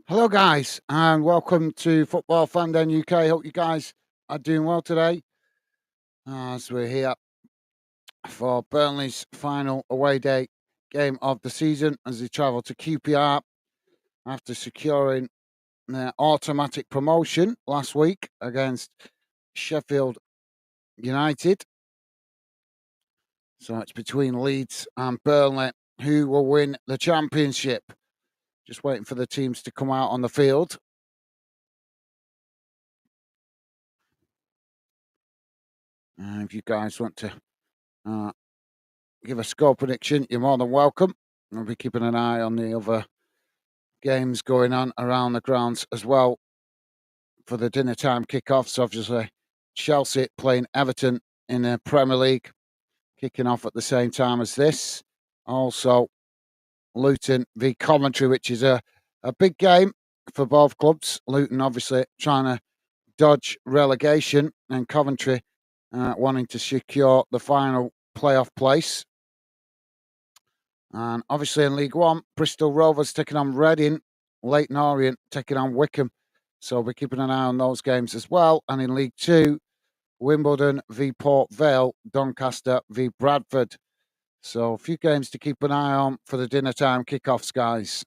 Hello, guys, and welcome to Football Fan Den UK. Hope you guys are doing well today as we're here for Burnley's final away day game of the season as they travel to QPR after securing their automatic promotion last week against Sheffield United. So it's between Leeds and Burnley who will win the championship. Just waiting for the teams to come out on the field. If you guys want to uh, give a score prediction, you're more than welcome. I'll be keeping an eye on the other games going on around the grounds as well for the dinner time kickoffs. Obviously, Chelsea playing Everton in the Premier League, kicking off at the same time as this. Also, Luton v Coventry, which is a big game for both clubs. Luton obviously trying to dodge relegation, and Coventry wanting to secure the final playoff place. And obviously in League One, Bristol Rovers taking on Reading, Leighton Orient taking on Wickham. So we're keeping an eye on those games as well. And in League Two, Wimbledon v Port Vale, Doncaster v Bradford. So a few games to keep an eye on for the dinner time kickoffs, guys.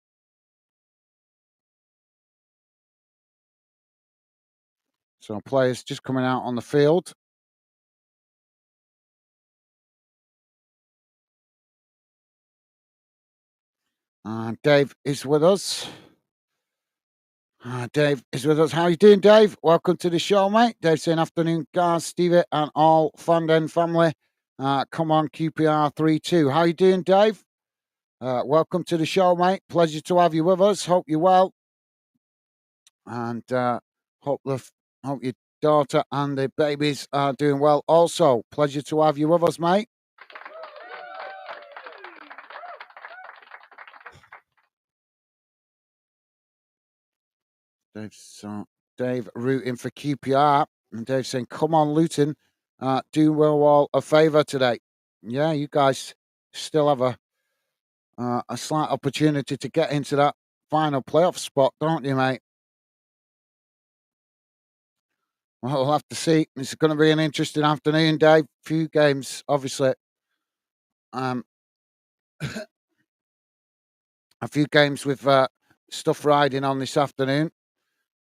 So players just coming out on the field. And Dave is with us. Dave is with us. How you doing, Dave? Welcome to the show, mate. Dave saying afternoon, guys, Stevie, and all Fanden family. Come on, QPR 3-2. How you doing, Dave? Welcome to the show, mate. Pleasure to have you with us. Hope you're well, and hope your daughter and the babies are doing well. Also, pleasure to have you with us, mate. Dave rooting for QPR, and Dave saying, "Come on, Luton, do Millwall a favour today." Yeah, you guys still have a slight opportunity to get into that final playoff spot, don't you, mate? Well, we'll have to see. It's going to be an interesting afternoon, Dave. Few games, obviously. Um, a few games with stuff riding on this afternoon.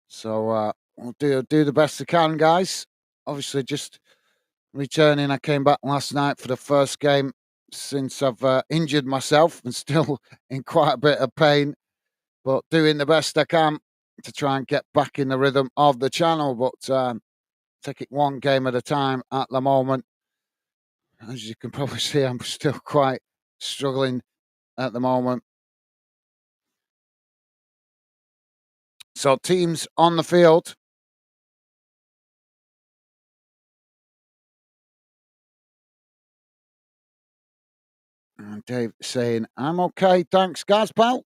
So we'll do the best we can, guys. Obviously, just returning. I came back last night for the first game since I've injured myself and still in quite a bit of pain, but doing the best I can to try and get back in the rhythm of the channel. But take it one game at a time at the moment. As you can probably see, I'm still quite struggling at the moment. So teams on the field. And Dave saying, I'm okay. Thanks, Gaz, pal.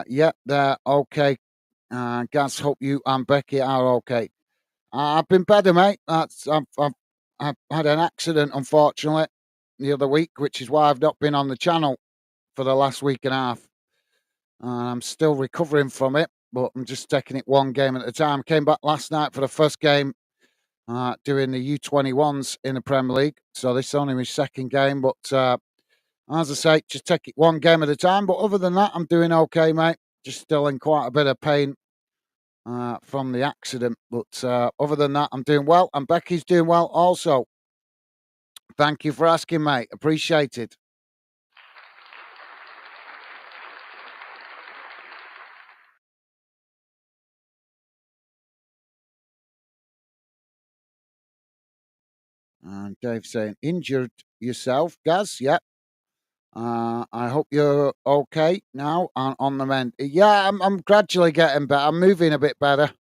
Yeah, they're okay. Gaz, hope you and Becky are okay. I've been better, mate. I've had an accident, unfortunately, the other week, which is why I've not been on the channel for the last week and a half. I'm still recovering from it, but I'm just taking it one game at a time. Came back last night for the first game, doing the U21s in the Premier League. So this is only my second game, but as I say, just take it one game at a time. But other than that, I'm doing okay, mate. Just still in quite a bit of pain from the accident. But other than that, I'm doing well. And Becky's doing well also. Thank you for asking, mate. Appreciate it. And Dave saying, injured yourself, Gaz? Yep. I hope you're okay now and on the mend. Yeah, I'm gradually getting better. I'm moving a bit better.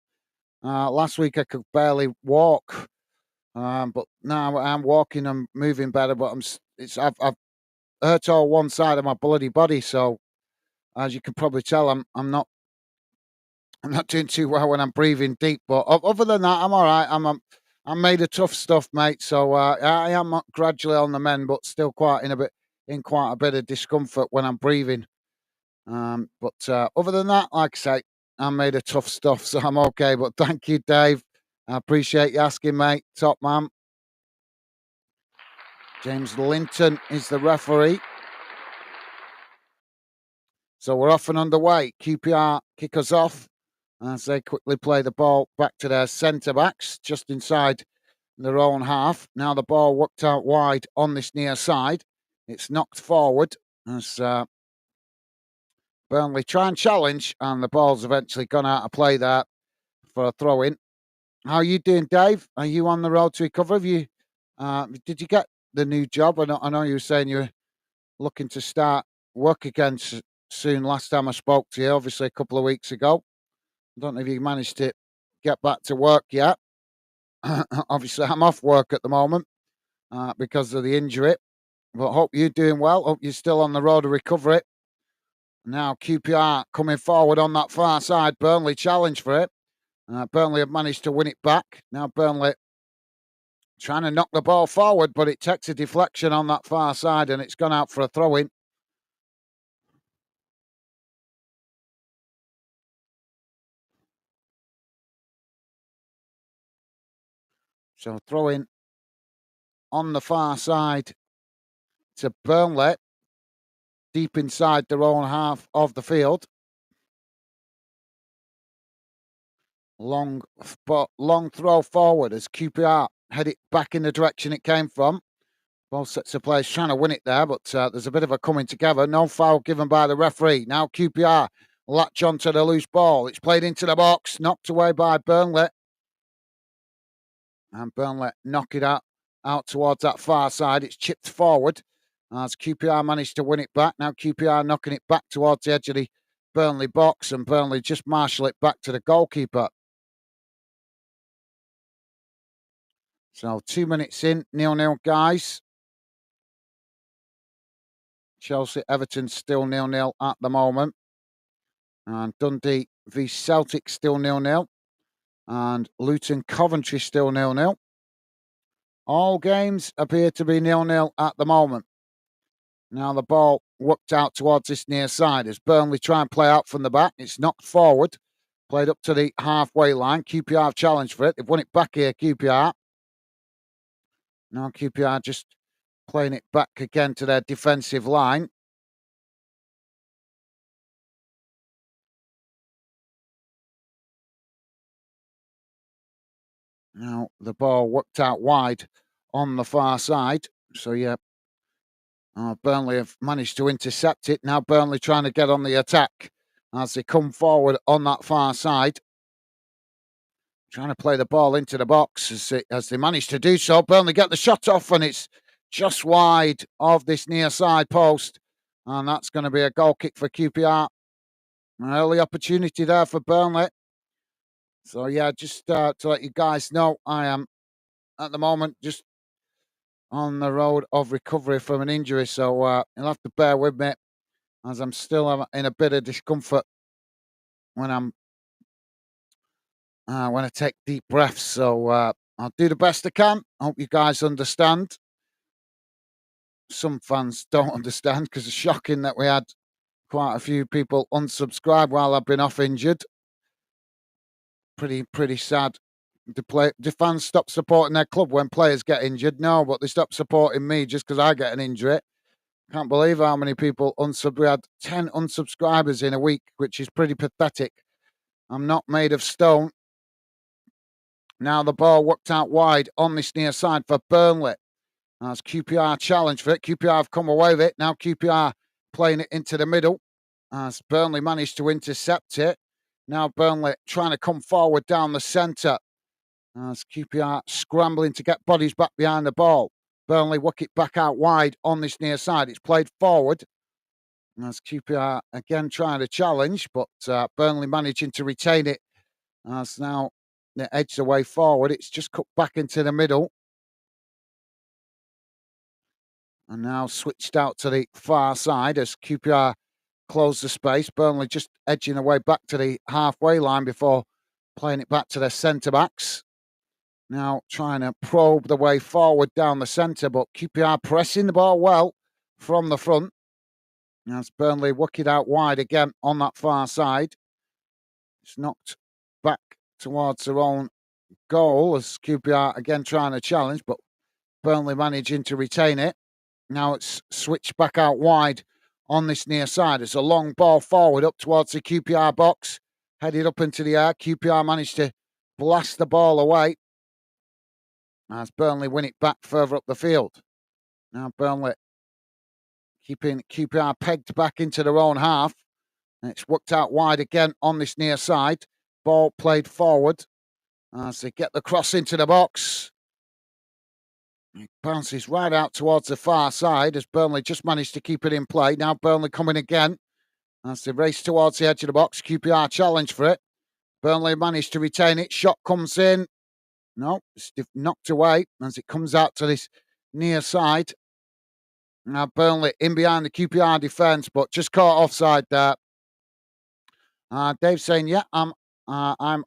Last week I could barely walk, but now I'm walking and moving better. But I've hurt all one side of my bloody body, so as you can probably tell, I'm not doing too well when I'm breathing deep. But other than that, I'm all right. I'm made of tough stuff, mate. So I am gradually on the mend, but still quite in quite a bit of discomfort when I'm breathing. But other than that, like I say, I'm made of tough stuff, so I'm okay. But thank you, Dave. I appreciate you asking, mate. Top man. James Linton is the referee. So we're off and underway. QPR kick us off as they quickly play the ball back to their centre backs just inside their own half. Now the ball worked out wide on this near side. It's knocked forward as Burnley try and challenge, and the ball's eventually gone out of play there for a throw in. How are you doing, Dave? Are you on the road to recover? Have you? Did you get the new job? I know you were saying you were looking to start work again soon. Last time I spoke to you, obviously a couple of weeks ago. I don't know if you managed to get back to work yet. Obviously, I'm off work at the moment because of the injury. But hope you're doing well. Hope you're still on the road to recovery. Now QPR coming forward on that far side. Burnley challenge for it. Burnley have managed to win it back. Now Burnley trying to knock the ball forward, but it takes a deflection on that far side and it's gone out for a throw-in. So throw-in on the far side to Burnley, deep inside their own half of the field. Long throw forward as QPR head it back in the direction it came from. Both sets of players trying to win it there, but there's a bit of a coming together. No foul given by the referee. Now QPR latch onto the loose ball. It's played into the box, knocked away by Burnley. And Burnley knock it out towards that far side. It's chipped forward as QPR managed to win it back. Now QPR knocking it back towards the edge of the Burnley box, and Burnley just marshal it back to the goalkeeper. So 2 minutes in, 0-0, guys. Chelsea, Everton still 0-0 at the moment. And Dundee v Celtic still 0-0. And Luton, Coventry still 0-0. All games appear to be 0-0 at the moment. Now the ball worked out towards this near side as Burnley try and play out from the back. It's knocked forward, played up to the halfway line. QPR have challenged for it. They've won it back here, QPR. Now QPR just playing it back again to their defensive line. Now the ball worked out wide on the far side. So yeah, Burnley have managed to intercept it. Now Burnley trying to get on the attack as they come forward on that far side. Trying to play the ball into the box as they manage to do so. Burnley get the shot off and it's just wide of this near side post. And that's going to be a goal kick for QPR. An early opportunity there for Burnley. So yeah, just to let you guys know, I am at the moment just on the road of recovery from an injury. So you'll have to bear with me as I'm still in a bit of discomfort when I take deep breaths. So I'll do the best I can. I hope you guys understand. Some fans don't understand because it's shocking that we had quite a few people unsubscribe while I've been off injured. Pretty sad. The fans stop supporting their club when players get injured. No, but they stop supporting me just because I get an injury. Can't believe how many people we had 10 unsubscribers in a week, which is pretty pathetic. I'm not made of stone. Now the ball worked out wide on this near side for Burnley. As QPR challenge for it. QPR have come away with it. Now QPR playing it into the middle as Burnley managed to intercept it. Now Burnley trying to come forward down the centre as QPR scrambling to get bodies back behind the ball. Burnley work it back out wide on this near side. It's played forward as QPR again trying to challenge, but Burnley managing to retain it as now they edge the way forward. It's just cut back into the middle. And now switched out to the far side as QPR close the space. Burnley just edging away back to the halfway line before playing it back to their centre-backs. Now trying to probe the way forward down the centre, but QPR pressing the ball well from the front. As Burnley work it out wide again on that far side. It's knocked back towards their own goal as QPR again trying to challenge, but Burnley managing to retain it. Now it's switched back out wide on this near side. It's a long ball forward up towards the QPR box, headed up into the air. QPR managed to blast the ball away as Burnley win it back further up the field. Now Burnley keeping QPR pegged back into their own half. And it's worked out wide again on this near side. Ball played forward as they get the cross into the box. It bounces right out towards the far side as Burnley just managed to keep it in play. Now Burnley coming again as they race towards the edge of the box. QPR challenge for it. Burnley managed to retain it. Shot comes in. No, it's knocked away as it comes out to this near side. Now Burnley in behind the QPR defence, but just caught offside there. Dave saying, "Yeah, I'm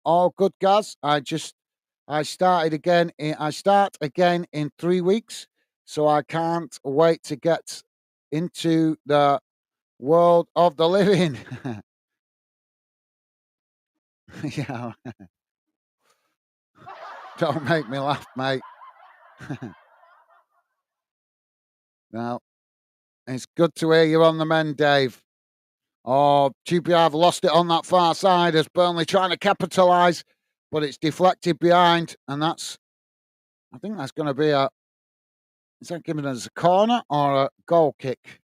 all good, Gaz. I start again in 3 weeks, so I can't wait to get into the world of the living." Yeah, don't make me laugh, mate. Well, it's good to hear you're on the mend, Dave. Oh, QPR have lost it on that far side as Burnley trying to capitalise, but it's deflected behind, and I think that's going to be is that given as a corner or a goal kick?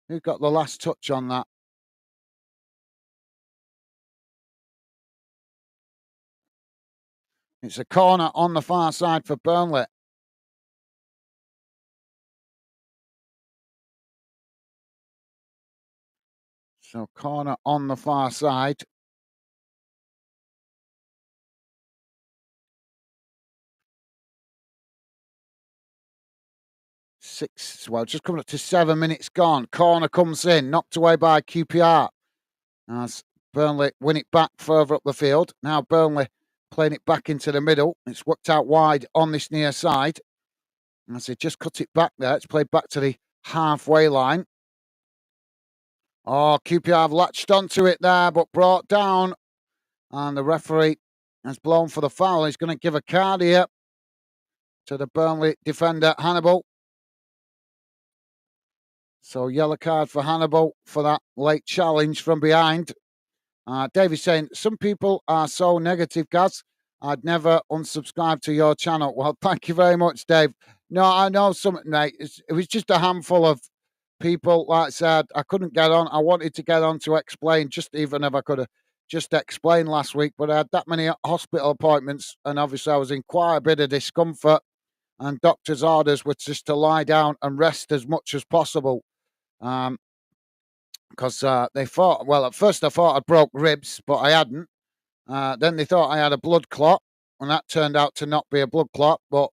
Who got the last touch on that? It's a corner on the far side for Burnley. So corner on the far side. Just coming up to 7 minutes gone. Corner comes in, knocked away by QPR. As Burnley win it back further up the field. Now Burnley playing it back into the middle. It's worked out wide on this near side. As they just cut it back there, it's played back to the halfway line. Oh, QPR have latched onto it there, but brought down. And the referee has blown for the foul. He's going to give a card here to the Burnley defender, Hannibal. So yellow card for Hannibal for that late challenge from behind. David saying, some people are so negative, Gaz. I'd never unsubscribe to your channel. Well, thank you very much, Dave. No, I know something, mate. It was just a handful of people. Like I said, I couldn't get on. I wanted to get on to explain, just even if I could have just explained last week, but I had that many hospital appointments, and obviously I was in quite a bit of discomfort, and doctor's orders were just to lie down and rest as much as possible. Because they thought, well, at first I thought I broke ribs, but I hadn't. Then they thought I had a blood clot, and that turned out to not be a blood clot. But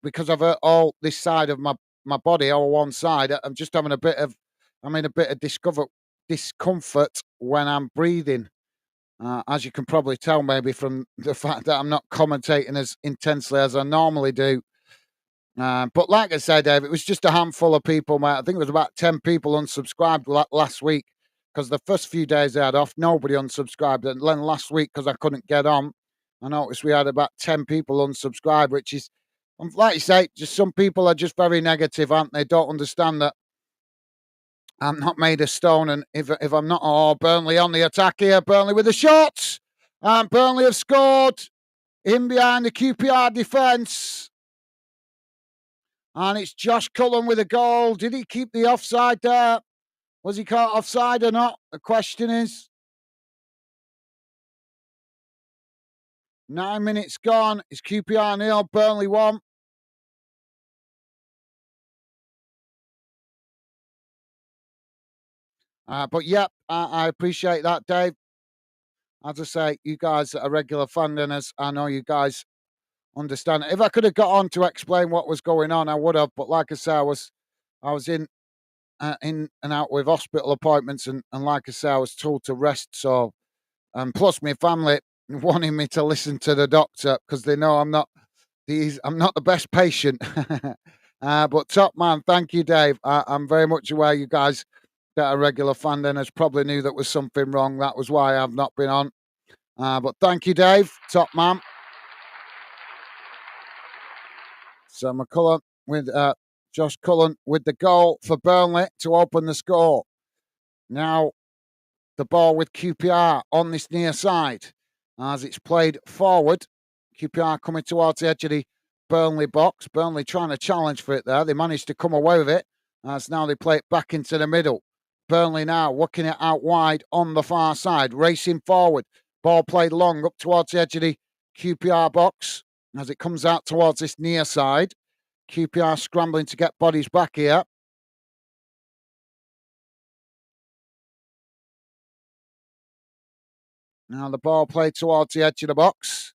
because I've hurt all this side of my body, or one side, I'm just having I'm in a bit of discomfort when I'm breathing. As you can probably tell, maybe from the fact that I'm not commentating as intensely as I normally do. But like I said, Dave, it was just a handful of people, mate. I think it was about 10 people unsubscribed last week because the first few days I had off, nobody unsubscribed. And then last week, because I couldn't get on, I noticed we had about 10 people unsubscribed, which is, like you say, just some people are just very negative, aren't they? Don't understand that I'm not made of stone. And if I'm not, Burnley on the attack here. Burnley with the shots. And Burnley have scored in behind the QPR defence. And it's Josh Cullen with a goal. Did he keep the offside there? Was he caught offside or not? The question is. 9 minutes gone. It's QPR 0, Burnley 1. But yeah, I appreciate that, Dave. As I say, you guys are regular fan dinners. I know you guys understand. If I could have got on to explain what was going on, I would have. But like I say, I was in and out with hospital appointments, and like I say, I was told to rest. So, and plus, my family wanting me to listen to the doctor because they know I'm not the best patient. But top man, thank you, Dave. I'm very much aware you guys that a regular fan then has probably knew that was something wrong. That was why I've not been on. But thank you, Dave. Top man. So McCullough with Josh Cullen with the goal for Burnley to open the score. Now the ball with QPR on this near side as it's played forward. QPR coming towards the edge of the Burnley box. Burnley trying to challenge for it there. They managed to come away with it as now they play it back into the middle. Burnley now working it out wide on the far side, racing forward. Ball played long up towards the edge of the QPR box as it comes out towards this near side. QPR scrambling to get bodies back here. Now the ball played towards the edge of the box.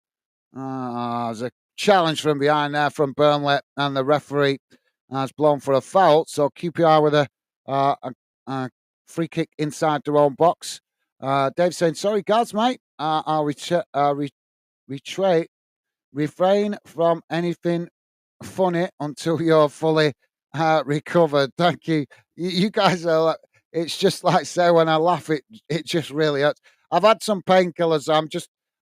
There's a challenge from behind there from Burnley, and the referee has blown for a foul. So QPR with a free kick inside their own box. Dave saying, sorry, guards, mate. I'll refrain from anything funny until you're fully recovered. Thank you. You guys are. It's just like say when I laugh, it just really hurts. I've had some painkillers.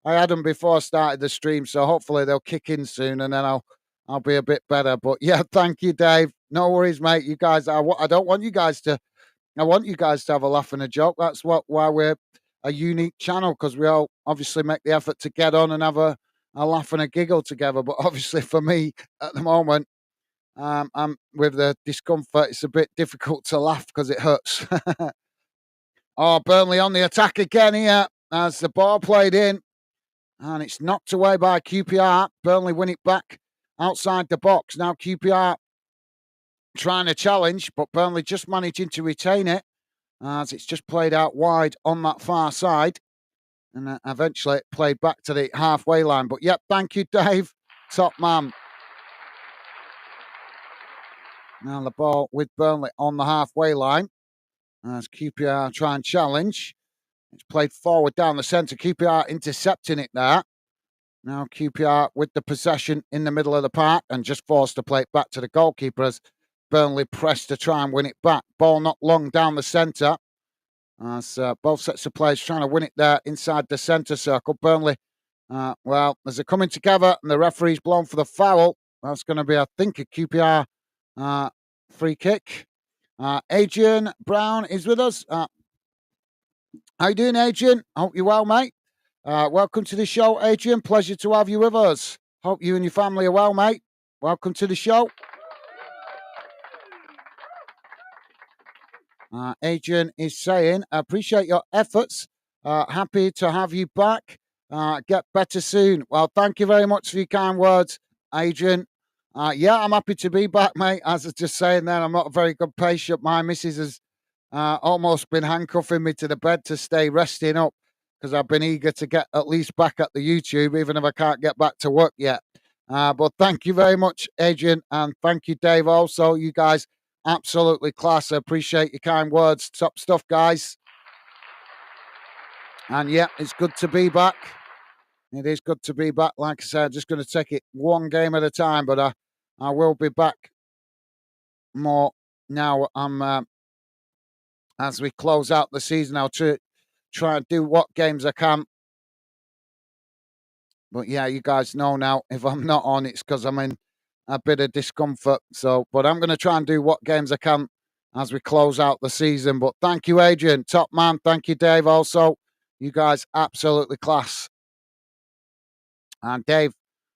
I had them before I started the stream, so hopefully they'll kick in soon, and then I'll be a bit better. But yeah, thank you, Dave. No worries, mate. You guys, I don't want you guys to. I want you guys to have a laugh and a joke. That's why we're a unique channel, because we all obviously make the effort to get on and have a laugh and a giggle together. But obviously for me at the moment, I'm with the discomfort. It's a bit difficult to laugh because it hurts. Oh, Burnley on the attack again here as the ball played in, and it's knocked away by QPR. Burnley win it back outside the box. Now QPR trying to challenge, but Burnley just managing to retain it as it's just played out wide on that far side, and eventually played back to the halfway line. But yep, thank you, Dave. Top man. Now the ball with Burnley on the halfway line as QPR try and challenge. It's played forward down the centre. QPR intercepting it there. Now QPR with the possession in the middle of the park and just forced to play it back to the goalkeeper as Burnley pressed to try and win it back. Ball not long down the centre as both sets of players trying to win it there inside the centre circle. Burnley, as they're coming together and the referee's blown for the foul. That's going to be, I think, a QPR free kick. Adrian Brown is with us. How you doing, Adrian? Hope you're well, mate. Welcome to the show, Adrian. Pleasure to have you with us. Hope you and your family are well, mate. Welcome to the show. Adrian is saying, I appreciate your efforts. Happy to have you back. Get better soon. Well, thank you very much for your kind words, Adrian. Yeah, I'm happy to be back, mate. As I was just saying then, I'm not a very good patient. My missus has almost been handcuffing me to the bed to stay resting up because I've been eager to get at least back at the YouTube, even if I can't get back to work yet. But thank you very much, Adrian, and thank you, Dave, also. You guys, absolutely class. I appreciate your kind words. Top stuff, guys. And yeah, it's good to be back. It is good to be back. Like I said, I'm just going to take it one game at a time, but I will be back more now. I'm as we close out the season. I'll try and do what games I can. But yeah, you guys know now, if I'm not on, it's because I'm in a bit of discomfort. So, but I'm going to try and do what games I can as we close out the season. But thank you, Adrian. Top man. Thank you, Dave, also. You guys, absolutely class. And Dave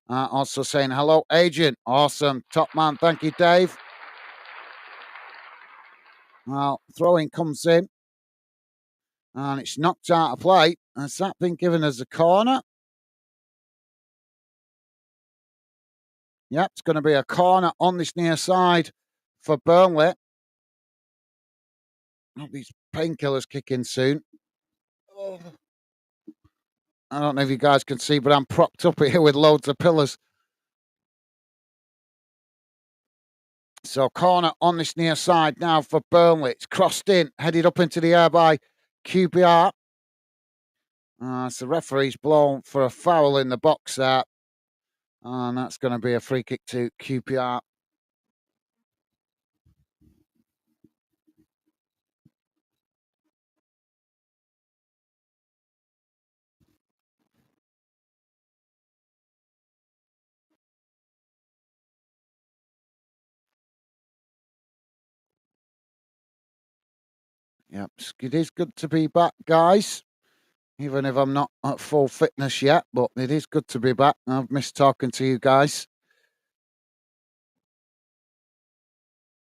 also saying, hello, Adrian. Awesome. Top man. Thank you, Dave. Well, throwing comes in. And it's knocked out of play. Has that been given as a corner? Yep, it's going to be a corner on this near side for Burnley. Oh, these painkillers kick in soon. Oh. I don't know if you guys can see, but I'm propped up here with loads of pillars. So corner on this near side now for Burnley. It's crossed in, headed up into the air by QPR. So the referee's blown for a foul in the box there. And that's going to be a free kick to QPR. Yep, it is good to be back, guys. Even if I'm not at full fitness yet, but it is good to be back. I've missed talking to you guys.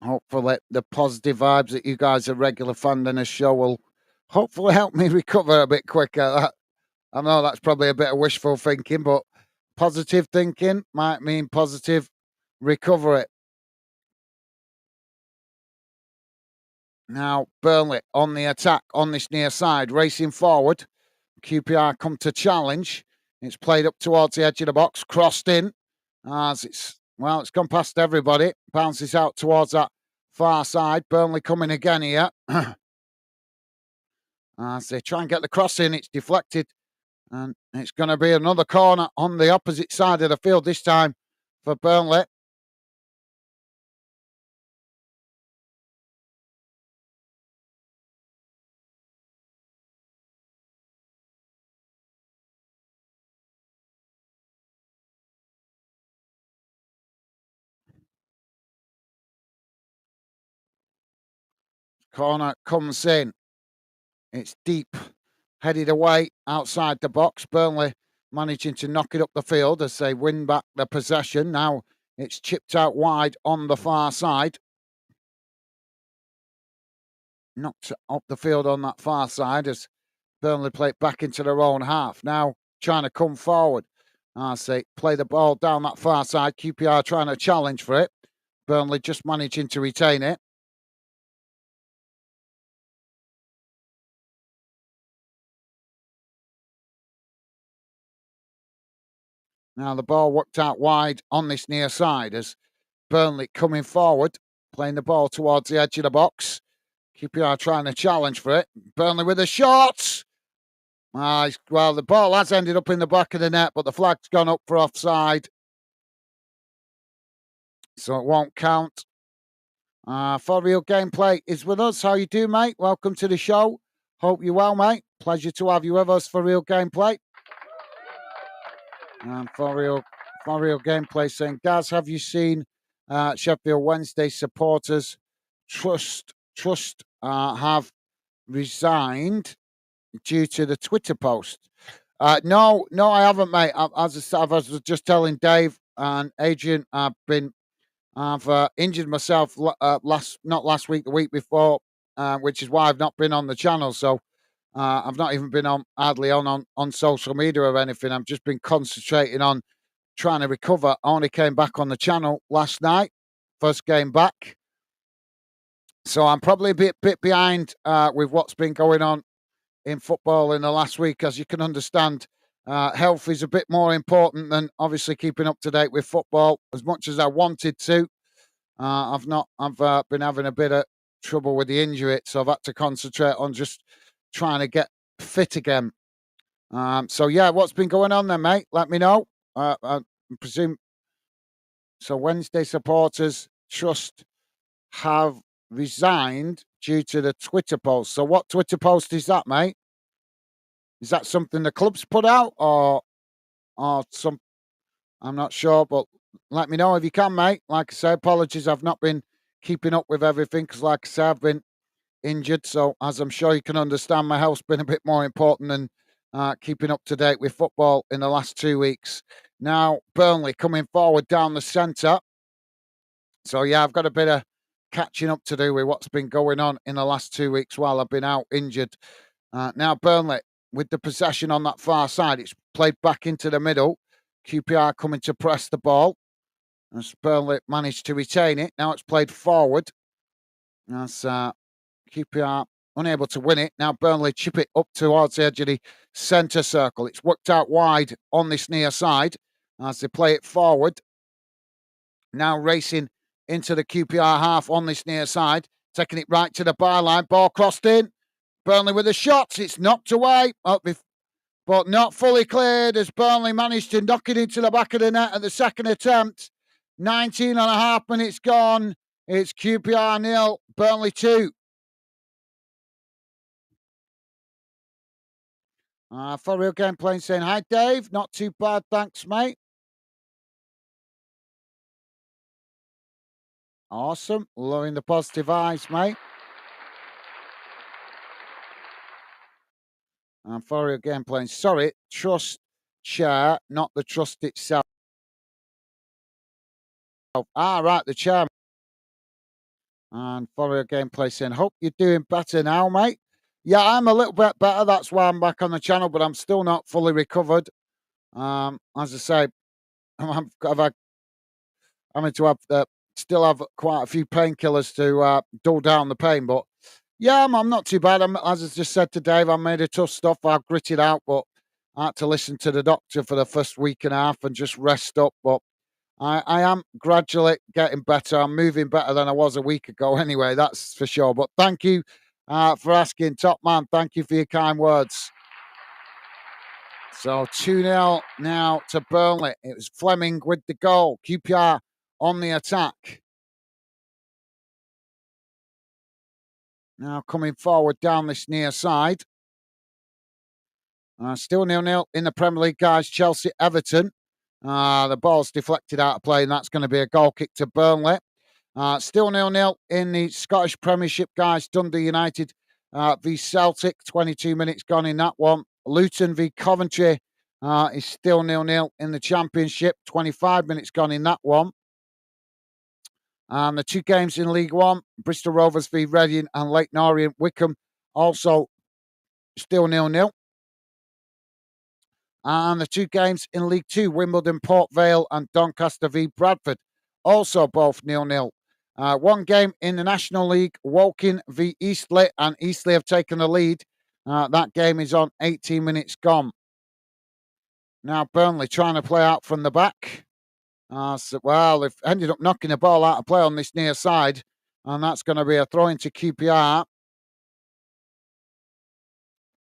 Hopefully, the positive vibes that you guys are regular fan in the show will hopefully help me recover a bit quicker. I know that's probably a bit of wishful thinking, but positive thinking might mean positive recovery. Now, Burnley on the attack on this near side, racing forward. QPR come to challenge. It's played up towards the edge of the box, crossed in. As it's gone past everybody. Bounces out towards that far side. Burnley coming again here. As they try and get the cross in, it's deflected. And it's going to be another corner on the opposite side of the field this time for Burnley. Corner comes in. It's deep, headed away outside the box. Burnley managing to knock it up the field as they win back the possession. Now it's chipped out wide on the far side. Knocked up the field on that far side as Burnley play it back into their own half. Now trying to come forward. As they play the ball down that far side. QPR trying to challenge for it. Burnley just managing to retain it. Now the ball worked out wide on this near side as Burnley coming forward, playing the ball towards the edge of the box. QPR trying to challenge for it. Burnley with a shot. Well, the ball has ended up in the back of the net, but the flag's gone up for offside. So it won't count. For Real Gameplay is with us. How you do, mate? Welcome to the show. Hope you're well, mate. Pleasure to have you with us for Real Gameplay. And for real Gameplay saying, Gaz, have you seen Sheffield Wednesday supporters trust have resigned due to the Twitter post? No, I haven't, mate. As I was just telling Dave and Adrian, I've injured myself not last week, the week before, which is why I've not been on the channel. So I've not even been hardly on social media or anything. I've just been concentrating on trying to recover. I only came back on the channel last night, first game back. So I'm probably a bit behind with what's been going on in football in the last week. As you can understand, health is a bit more important than obviously keeping up to date with football as much as I wanted to. I've been having a bit of trouble with the injury, so I've had to concentrate on just trying to get fit again. So yeah, what's been going on then, mate? Let me know. I presume so. Wednesday supporters trust have resigned due to the Twitter post. So what Twitter post is that, mate? Is that something the club's put out or some? I'm not sure, but let me know if you can, mate. Like I say, apologies, I've not been keeping up with everything because, like I say, I've been injured. So, as I'm sure you can understand, my health's been a bit more important than keeping up to date with football in the last 2 weeks. Now, Burnley coming forward down the centre. So, yeah, I've got a bit of catching up to do with what's been going on in the last 2 weeks while I've been out injured. Now, Burnley with the possession on that far side, it's played back into the middle. QPR coming to press the ball. As Burnley managed to retain it. Now it's played forward. As QPR unable to win it. Now Burnley chip it up towards the edge of the centre circle. It's worked out wide on this near side as they play it forward. Now racing into the QPR half on this near side. Taking it right to the byline. Ball crossed in. Burnley with a shot. It's knocked away. But not fully cleared as Burnley managed to knock it into the back of the net at the second attempt. 19 and a half minutes gone. It's QPR 0, Burnley 2. For Real Gameplay saying, hi, Dave. Not too bad, thanks, mate. Awesome. Loving the positive eyes, mate. And for again playing, sorry, trust chair, not the trust itself. Right, the chair. And for again play saying, hope you're doing better now, mate. Yeah, I'm a little bit better. That's why I'm back on the channel, but I'm still not fully recovered. As I say, I've had having to have still have quite a few painkillers to dull down the pain. But yeah, I'm not too bad. As I just said to Dave, I made a tough stuff. I gritted out, but I had to listen to the doctor for the first week and a half and just rest up. But I am gradually getting better. I'm moving better than I was a week ago anyway, that's for sure. But thank you for asking, top man. Thank you for your kind words. So 2-0 now to Burnley. It was Fleming with the goal. QPR on the attack. Now coming forward down this near side. Still 0-0 in the Premier League, guys. Chelsea, Everton. The ball's deflected out of play, and that's going to be a goal kick to Burnley. Still 0-0 in the Scottish Premiership, guys. Dundee United v Celtic. 22 minutes gone in that one. Luton v Coventry is still 0-0 in the Championship. 25 minutes gone in that one. And the two games in League One, Bristol Rovers v Reading and Leyton Orient Wycombe, also still 0-0. And the two games in League Two, Wimbledon, Port Vale and Doncaster v Bradford, also both 0-0. One game in the National League, Woking v Eastleigh, and Eastleigh have taken the lead. That game is on 18 minutes gone. Now Burnley trying to play out from the back. They've ended up knocking the ball out of play on this near side, and that's going to be a throw into QPR.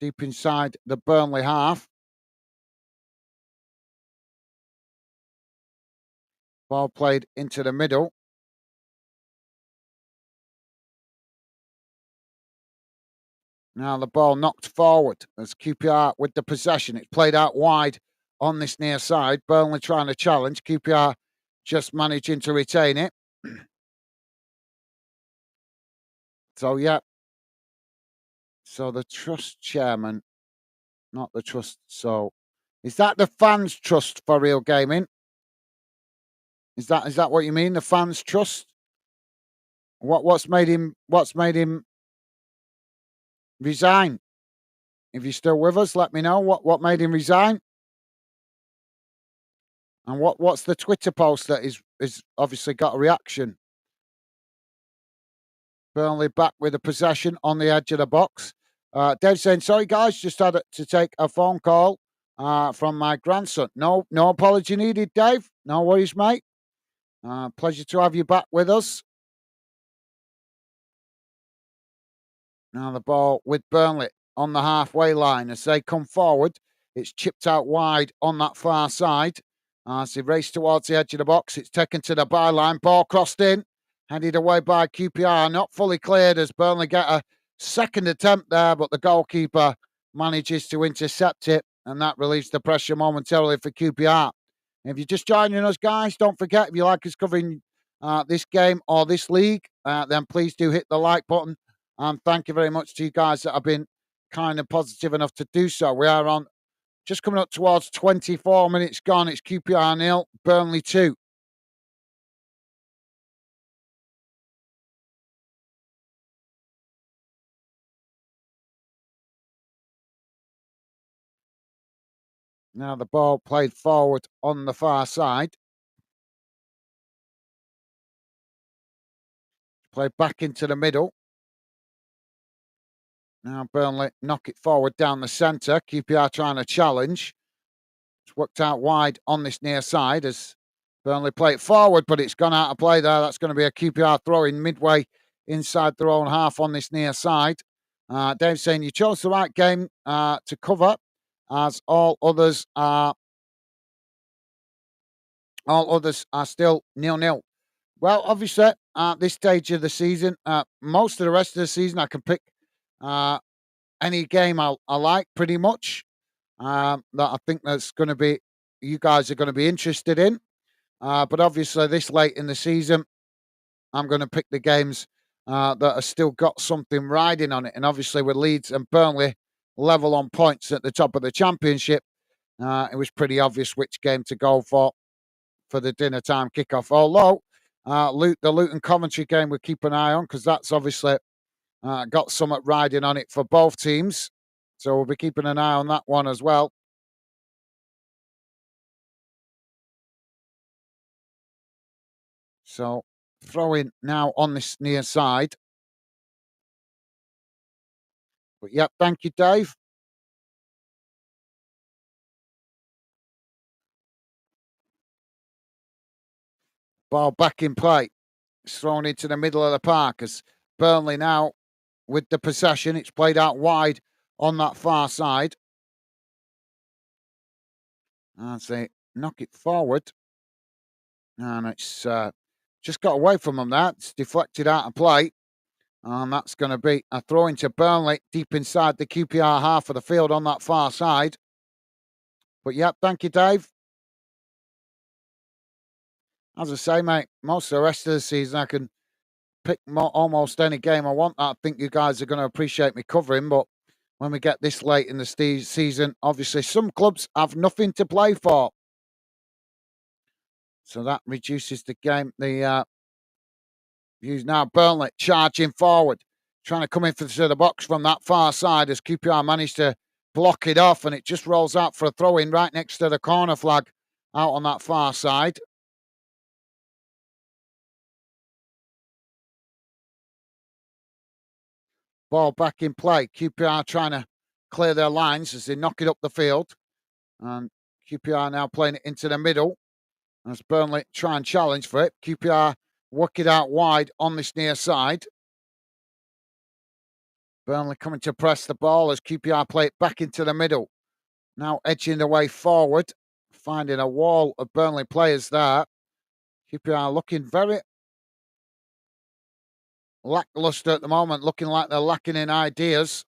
Deep inside the Burnley half. Ball played into the middle. Now the ball knocked forward as QPR with the possession. It's played out wide on this near side. Burnley trying to challenge. QPR just managing to retain it. So, yeah. So the trust chairman, not the trust. So, is that the fans' trust for Real Gaming? Is that what you mean? The fans' trust? What's made him resign? If you're still with us, let me know what made him resign. And what's the Twitter post that is obviously got a reaction? Burnley back with a possession on the edge of the box. Dave saying, sorry guys, just had to take a phone call from my grandson. No apology needed, Dave. No worries, mate. Pleasure to have you back with us. Now the ball with Burnley on the halfway line as they come forward. It's chipped out wide on that far side. As they race towards the edge of the box, it's taken to the byline. Ball crossed in, headed away by QPR. Not fully cleared as Burnley get a second attempt there, but the goalkeeper manages to intercept it, and that relieves the pressure momentarily for QPR. If you're just joining us, guys, don't forget, if you like us covering this game or this league, then please do hit the like button. And thank you very much to you guys that have been kind and positive enough to do so. We are on just coming up towards 24 minutes gone. It's QPR 0, Burnley 2. Now the ball played forward on the far side. Played back into the middle. Now Burnley knock it forward down the centre. QPR trying to challenge. It's worked out wide on this near side as Burnley play it forward, but it's gone out of play there. That's going to be a QPR throw in midway inside their own half on this near side. Dave saying you chose the right game to cover, as all others are still 0-0. Well, obviously, at this stage of the season, most of the rest of the season, I can pick any game I like pretty much. That I think that's going to be, you guys are going to be interested in. But obviously, this late in the season, I'm going to pick the games that have still got something riding on it. And obviously, with Leeds and Burnley level on points at the top of the championship, it was pretty obvious which game to go for the dinner time kickoff. Although the Luton Coventry game we'll keep an eye on because that's obviously got somewhat riding on it for both teams. So we'll be keeping an eye on that one as well. So throwing now on this near side. But yep, thank you, Dave. Ball back in play. It's thrown into the middle of the park as Burnley now with the possession. It's played out wide on that far side. As they knock it forward. And it's just got away from them there. It's deflected out of play. And that's going to be a throw into Burnley deep inside the QPR half of the field on that far side. But yep, thank you, Dave. As I say, mate, most of the rest of the season I can pick almost any game I want. I think you guys are going to appreciate me covering. But when we get this late in the season, obviously some clubs have nothing to play for. So that reduces the game. The views now. Burnley charging forward, trying to come into the box from that far side as QPR managed to block it off, and it just rolls out for a throw in right next to the corner flag out on that far side. Ball back in play. QPR trying to clear their lines as they knock it up the field. And QPR now playing it into the middle as Burnley try and challenge for it. QPR work it out wide on this near side. Burnley coming to press the ball as QPR play it back into the middle. Now edging the way forward, finding a wall of Burnley players there. QPR looking very lackluster at the moment, looking like they're lacking in ideas.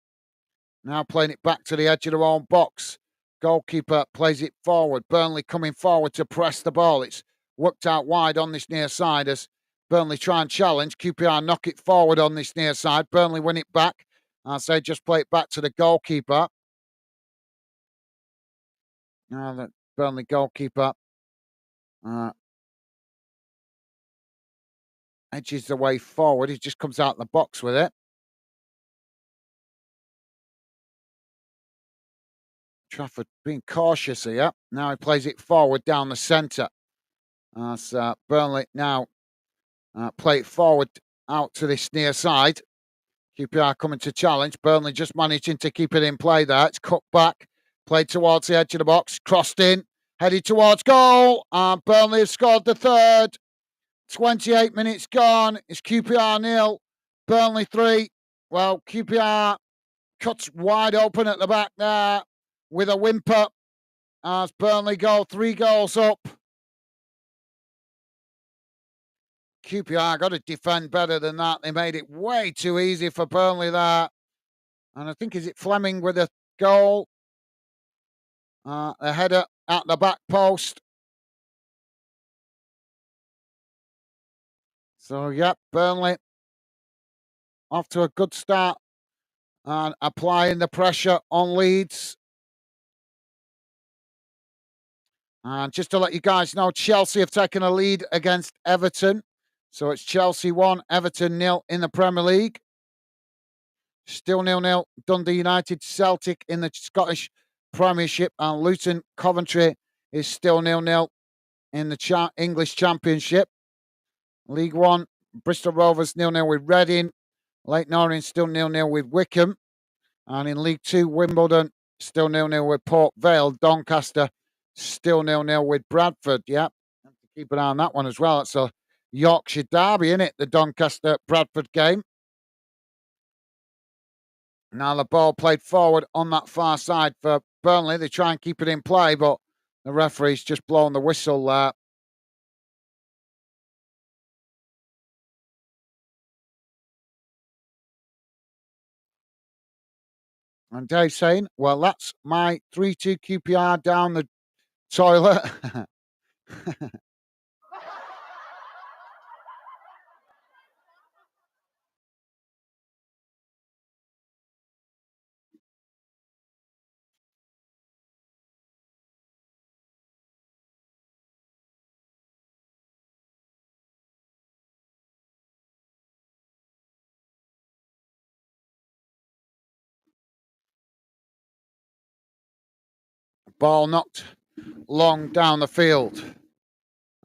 Now playing it back to the edge of their own box. Goalkeeper plays it forward. Burnley coming forward to press the ball. It's worked out wide on this near side as Burnley try and challenge. QPR knock it forward on this near side. Burnley win it back. I say just play it back to the goalkeeper. Now the Burnley goalkeeper edges the way forward. He just comes out the box with it. Trafford being cautious here. Now he plays it forward down the centre. As Burnley now play it forward out to this near side. QPR coming to challenge. Burnley just managing to keep it in play there. It's cut back. Played towards the edge of the box. Crossed in. Headed towards goal. And Burnley have scored the third. 28 minutes gone. It's QPR 0. Burnley 3. Well, QPR cuts wide open at the back there with a whimper as Burnley go 3 goals up. QPR got to defend better than that. They made it way too easy for Burnley there. And I think, is it Fleming with a goal? A header at the back post. So, yep, Burnley off to a good start and applying the pressure on Leeds. And just to let you guys know, Chelsea have taken a lead against Everton. So it's Chelsea 1, Everton 0 in the Premier League. Still 0-0. Dundee United, Celtic in the Scottish Premiership. And Luton Coventry is still 0-0 in the English Championship. League One, Bristol Rovers 0-0 with Reading. Leyton Orient still 0-0 with Wickham. And in League Two, Wimbledon still 0-0 with Port Vale. Doncaster still 0-0 with Bradford. Yep, have to keep an eye on that one as well. It's a Yorkshire derby, isn't it? The Doncaster-Bradford game. Now the ball played forward on that far side for Burnley. They try and keep it in play, but the referee's just blown the whistle there. And Dave saying, well, that's my 3-2 QPR down the toilet. Ball knocked long down the field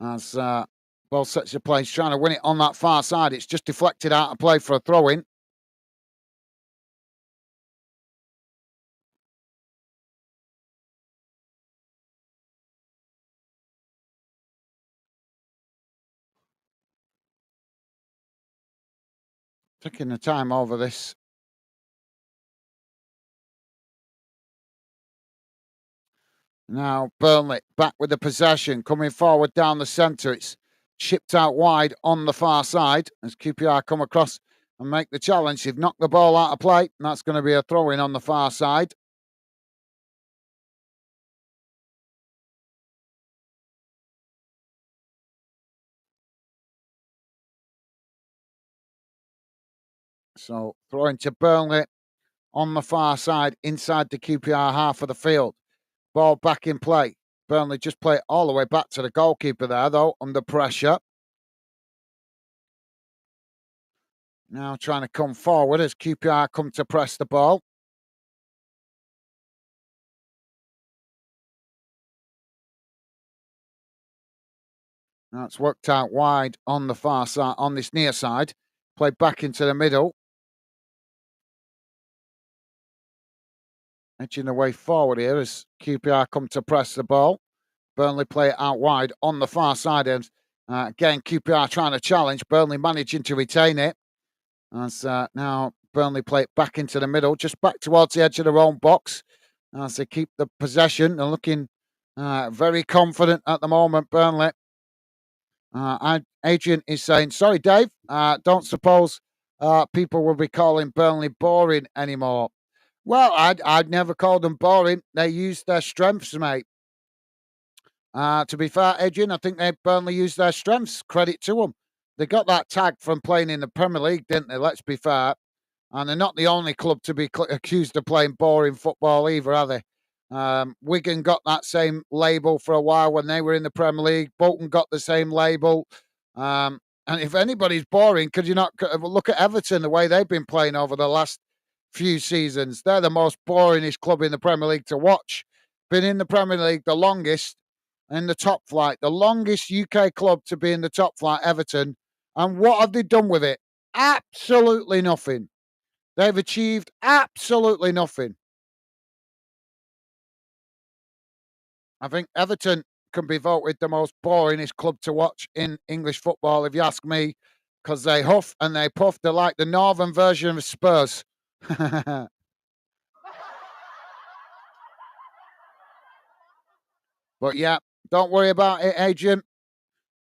as ball sets the play. He's trying to win it on that far side. It's just deflected out of play for a throw-in. Taking the time over this. Now Burnley back with the possession, coming forward down the centre. It's chipped out wide on the far side as QPR come across and make the challenge. They've knocked the ball out of play, and that's going to be a throw-in on the far side. So throwing to Burnley on the far side inside the QPR half of the field. Ball back in play. Burnley just play it all the way back to the goalkeeper there, though, under pressure. Now trying to come forward as QPR come to press the ball. Now it's worked out wide on the far side, on this near side. Played back into the middle. Edging the way forward here as QPR come to press the ball. Burnley play it out wide on the far side. And again, QPR trying to challenge. Burnley managing to retain it. As now Burnley play it back into the middle, just back towards the edge of their own box. As they keep the possession and looking very confident at the moment, Burnley. Adrian is saying, sorry, Dave, don't suppose people will be calling Burnley boring anymore. Well, I'd never call them boring. They use their strengths, mate. To be fair, Adrian, I think Burnley used their strengths. Credit to them. They got that tag from playing in the Premier League, didn't they? Let's be fair. And they're not the only club to be accused of playing boring football either, are they? Wigan got that same label for a while when they were in the Premier League. Bolton got the same label. And if anybody's boring, could you not look at Everton, the way they've been playing over the last few seasons? They're the most boringest club in the Premier League to watch. Been in the Premier League the longest, in the top flight, the longest UK club to be in the top flight, Everton. And what have they done with it? Absolutely nothing. They've achieved absolutely nothing. I think Everton can be voted the most boringest club to watch in English football, if you ask me, because they huff and they puff. They're like the northern version of Spurs. But yeah, don't worry about it, Adrian.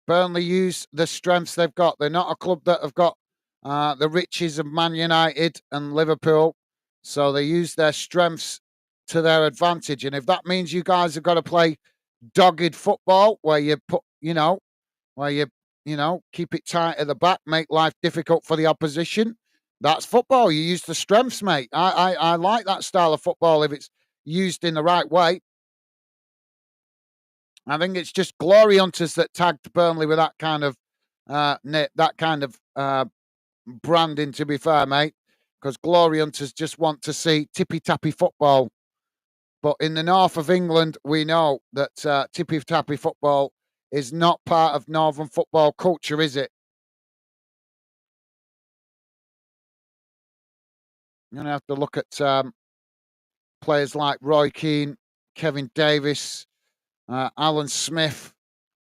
Burnley use the strengths they've got. They're not a club that have got the riches of Man United and Liverpool. So they use their strengths to their advantage. And if that means you guys have got to play dogged football where you put, where you keep it tight at the back, make life difficult for the opposition, that's football. You use the strengths, mate. I like that style of football if it's used in the right way. I think it's just glory hunters that tagged Burnley with that kind of branding. To be fair, mate, because glory hunters just want to see tippy tappy football. But in the north of England, we know that tippy tappy football is not part of northern football culture, is it? You're gonna have to look at players like Roy Keane, Kevin Davis, Alan Smith,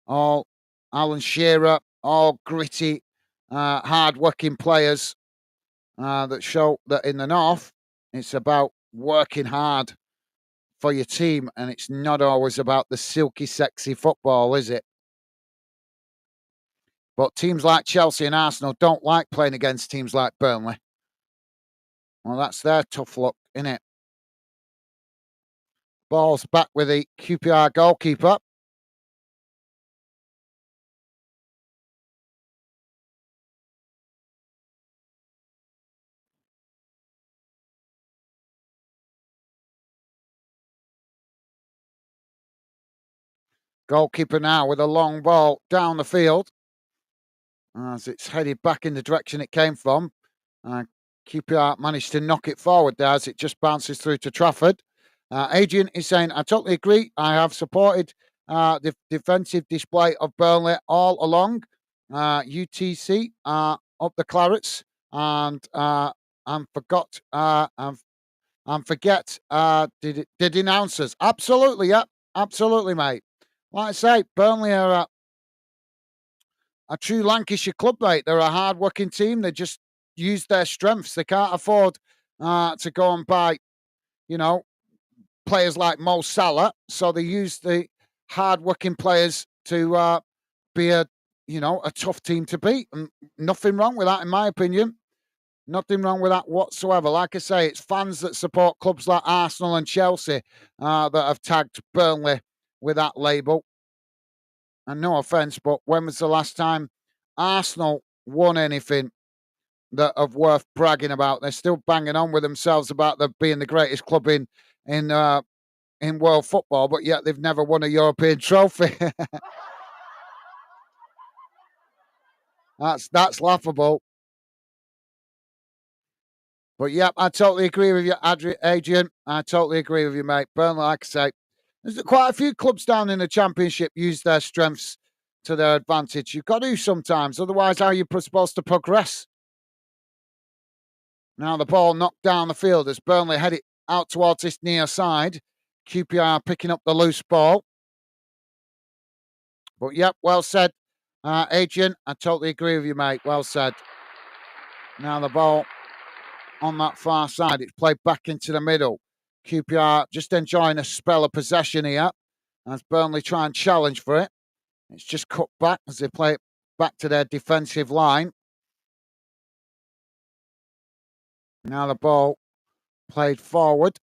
all Alan Shearer, all gritty, hard-working players that show that in the north, it's about working hard for your team, and it's not always about the silky, sexy football, is it? But teams like Chelsea and Arsenal don't like playing against teams like Burnley. Well, that's their tough luck, isn't it? Ball's back with the QPR goalkeeper. Goalkeeper now with a long ball down the field as it's headed back in the direction it came from. QPR managed to knock it forward there as it just bounces through to Trafford. Adrian is saying, I totally agree. I have supported the defensive display of Burnley all along. UTC up the Clarets and forgot and forget the denouncers. Absolutely, yeah, absolutely, mate. Like I say, Burnley are a true Lancashire club, mate. They're a hard-working team. They just use their strengths. They can't afford to go and buy, you know, players like Mo Salah. So they use the hard-working players to be a tough team to beat. And nothing wrong with that, in my opinion. Nothing wrong with that whatsoever. Like I say, it's fans that support clubs like Arsenal and Chelsea that have tagged Burnley with that label. And no offence, but when was the last time Arsenal won anything that of worth bragging about? They're still banging on with themselves about them being the greatest club in world football, but yet they've never won a European trophy. That's laughable. But yep, I totally agree with you, Adrian. I totally agree with you, mate. Burnley, like I say, there's quite a few clubs down in the Championship use their strengths to their advantage. You've got to sometimes, otherwise, how are you supposed to progress? Now the ball knocked down the field as Burnley head it out towards this near side. QPR picking up the loose ball. But yep, well said, Adrian. I totally agree with you, mate. Well said. Now the ball on that far side. It's played back into the middle. QPR just enjoying a spell of possession here as Burnley try and challenge for it. It's just cut back as they play it back to their defensive line. Now the ball played forward.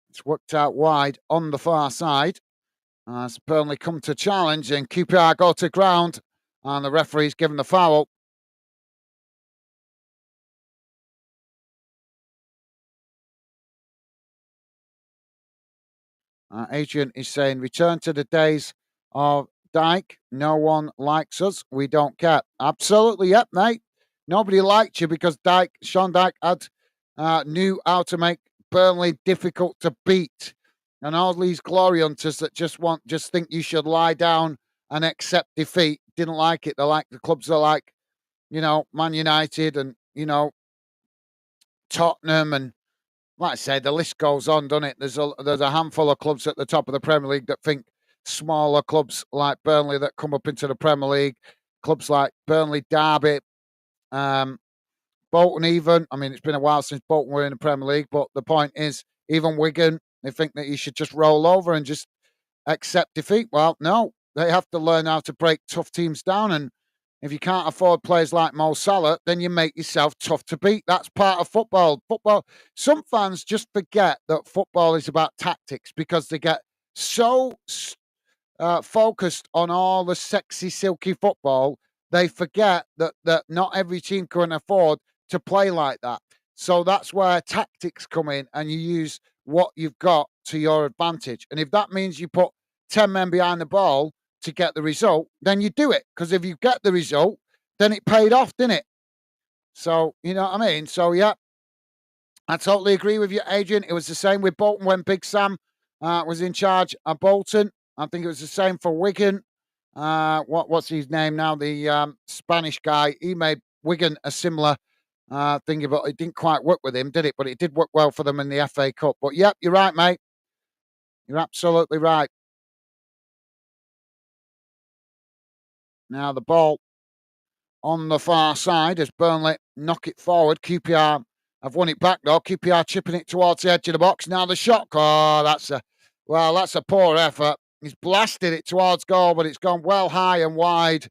It's worked out wide on the far side as Burnley come to challenge and QPR go to ground and the referee's given the foul. Adrian is saying, return to the days of Dyke. No one likes us. We don't care. Absolutely, yep, mate. Nobody liked you because Sean Dyke knew how to make Burnley difficult to beat. And all these glory hunters that just think you should lie down and accept defeat didn't like it. They like the clubs are like, Man United and, Tottenham and like I said, the list goes on, doesn't it? There's a handful of clubs at the top of the Premier League that think smaller clubs like Burnley that come up into the Premier League, clubs like Burnley, Derby, Bolton even. I mean, it's been a while since Bolton were in the Premier League, but the point is, even Wigan, they think that you should just roll over and just accept defeat. Well, no, they have to learn how to break tough teams down. And if you can't afford players like Mo Salah, then you make yourself tough to beat. That's part of football. Some fans just forget that football is about tactics because they get so focused on all the sexy, silky football, they forget that not every team can afford to play like that. So that's where tactics come in and you use what you've got to your advantage. And if that means you put 10 men behind the ball to get the result, then you do it. Because if you get the result, then it paid off, didn't it? So, you know what I mean? So, yeah, I totally agree with you, Adrian. It was the same with Bolton when Big Sam was in charge of Bolton. I think it was the same for Wigan. What's his name now? The Spanish guy. He made Wigan a similar thing, but it didn't quite work with him, did it? But it did work well for them in the FA Cup. But yep, you're right, mate. You're absolutely right. Now the ball on the far side as Burnley knock it forward. QPR have won it back though. QPR chipping it towards the edge of the box. Now the shot. Oh, that's a poor effort. He's blasted it towards goal, but it's gone well high and wide.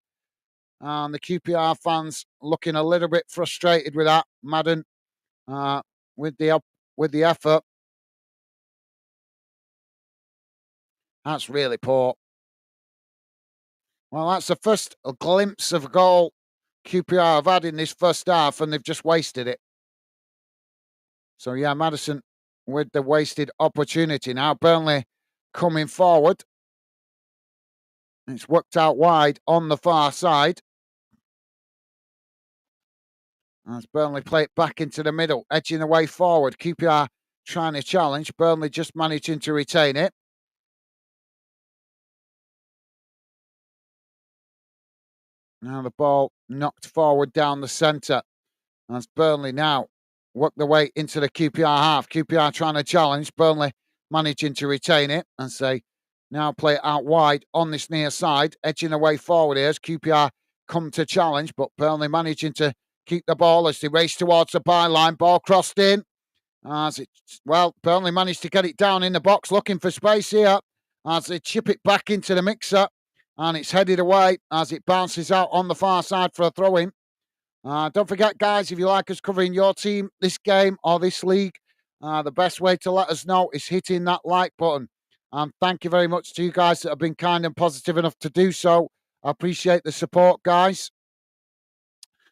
And the QPR fans looking a little bit frustrated with that. Madden with the effort. That's really poor. Well, that's the first glimpse of goal QPR have had in this first half, and they've just wasted it. So, yeah, Maddison with the wasted opportunity. Now, Burnley coming forward. It's worked out wide on the far side. As Burnley play it back into the middle, edging the way forward. QPR trying to challenge. Burnley just managing to retain it. Now the ball knocked forward down the centre. As Burnley now work their way into the QPR half. QPR trying to challenge. Burnley managing to retain it. And say now play it out wide on this near side. Edging the way forward here as QPR come to challenge. But Burnley managing to keep the ball as they race towards the byline. Ball crossed in. Burnley managed to get it down in the box, looking for space here as they chip it back into the mixer, and it's headed away as it bounces out on the far side for a throw-in. Don't forget, guys, if you like us covering your team, this game or this league, the best way to let us know is hitting that like button. And thank you very much to you guys that have been kind and positive enough to do so. I appreciate the support, guys.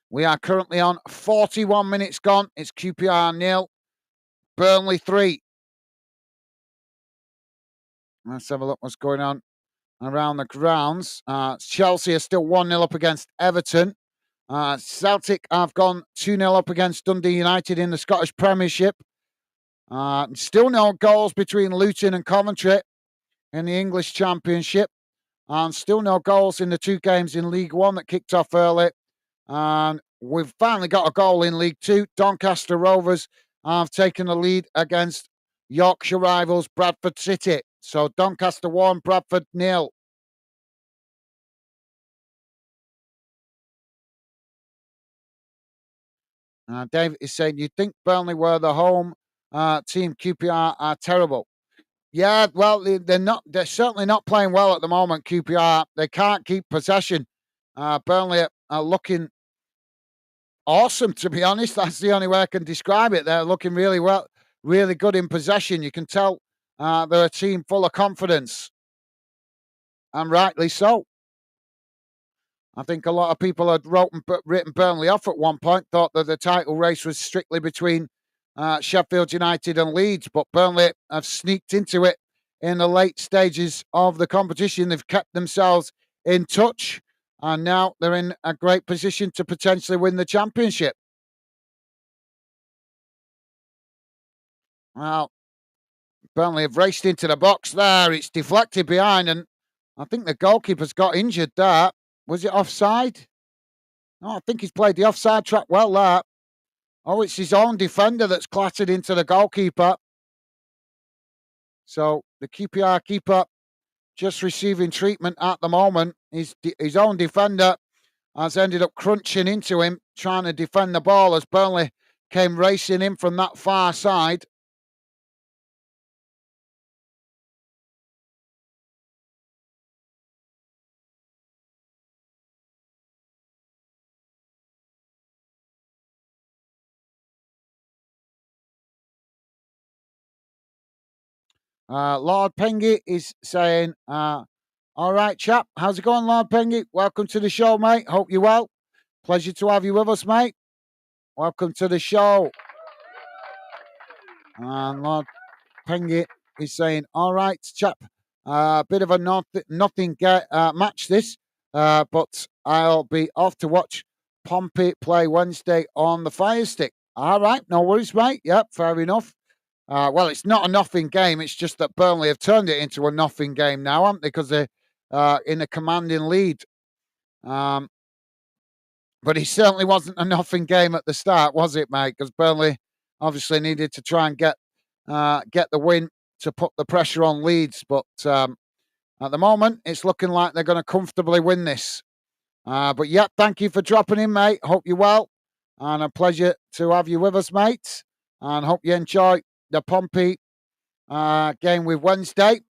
We are currently on 41 minutes gone. It's QPR 0. Burnley 3. Let's have a look what's going on around the grounds. Chelsea are still 1-0 up against Everton. Celtic have gone 2-0 up against Dundee United in the Scottish Premiership. Still no goals between Luton and Coventry in the English Championship. And still no goals in the two games in League One that kicked off early. And we've finally got a goal in League Two. Doncaster Rovers have taken the lead against Yorkshire rivals Bradford City. So Doncaster 1, Bradford 0. David is saying, you think Burnley were the home team, QPR are terrible. Yeah, well, they're not. They're certainly not playing well at the moment, QPR. They can't keep possession. Burnley are looking awesome, to be honest. That's the only way I can describe it. They're looking really well, really good in possession. You can tell they're a team full of confidence, and rightly so. I think a lot of people had written Burnley off at one point, thought that the title race was strictly between Sheffield United and Leeds, but Burnley have sneaked into it in the late stages of the competition. They've kept themselves in touch, and now they're in a great position to potentially win the championship. Well, Burnley have raced into the box there. It's deflected behind, and I think the goalkeeper's got injured there. Was it offside? No, I think he's played the offside trap well there. Oh, it's his own defender that's clattered into the goalkeeper. So the QPR keeper just receiving treatment at the moment. His own defender has ended up crunching into him, trying to defend the ball as Burnley came racing in from that far side. Lord Pengy is saying, all right, chap. How's it going, Lord Pengy? Welcome to the show, mate. Hope you're well. Pleasure to have you with us, mate. Welcome to the show. And Lord Pengy is saying, all right, chap. Bit of a nothing match this, but I'll be off to watch Pompey play Wednesday on the Fire Stick. All right, no worries, mate. Yep, fair enough. Well, it's not a nothing game. It's just that Burnley have turned it into a nothing game now, haven't they? Because they're in a commanding lead. But it certainly wasn't a nothing game at the start, was it, mate? Because Burnley obviously needed to try and get the win to put the pressure on Leeds. But at the moment, it's looking like they're going to comfortably win this. But yeah, thank you for dropping in, mate. Hope you're well. And a pleasure to have you with us, mate. And hope you enjoy the Pompey game with Wednesday.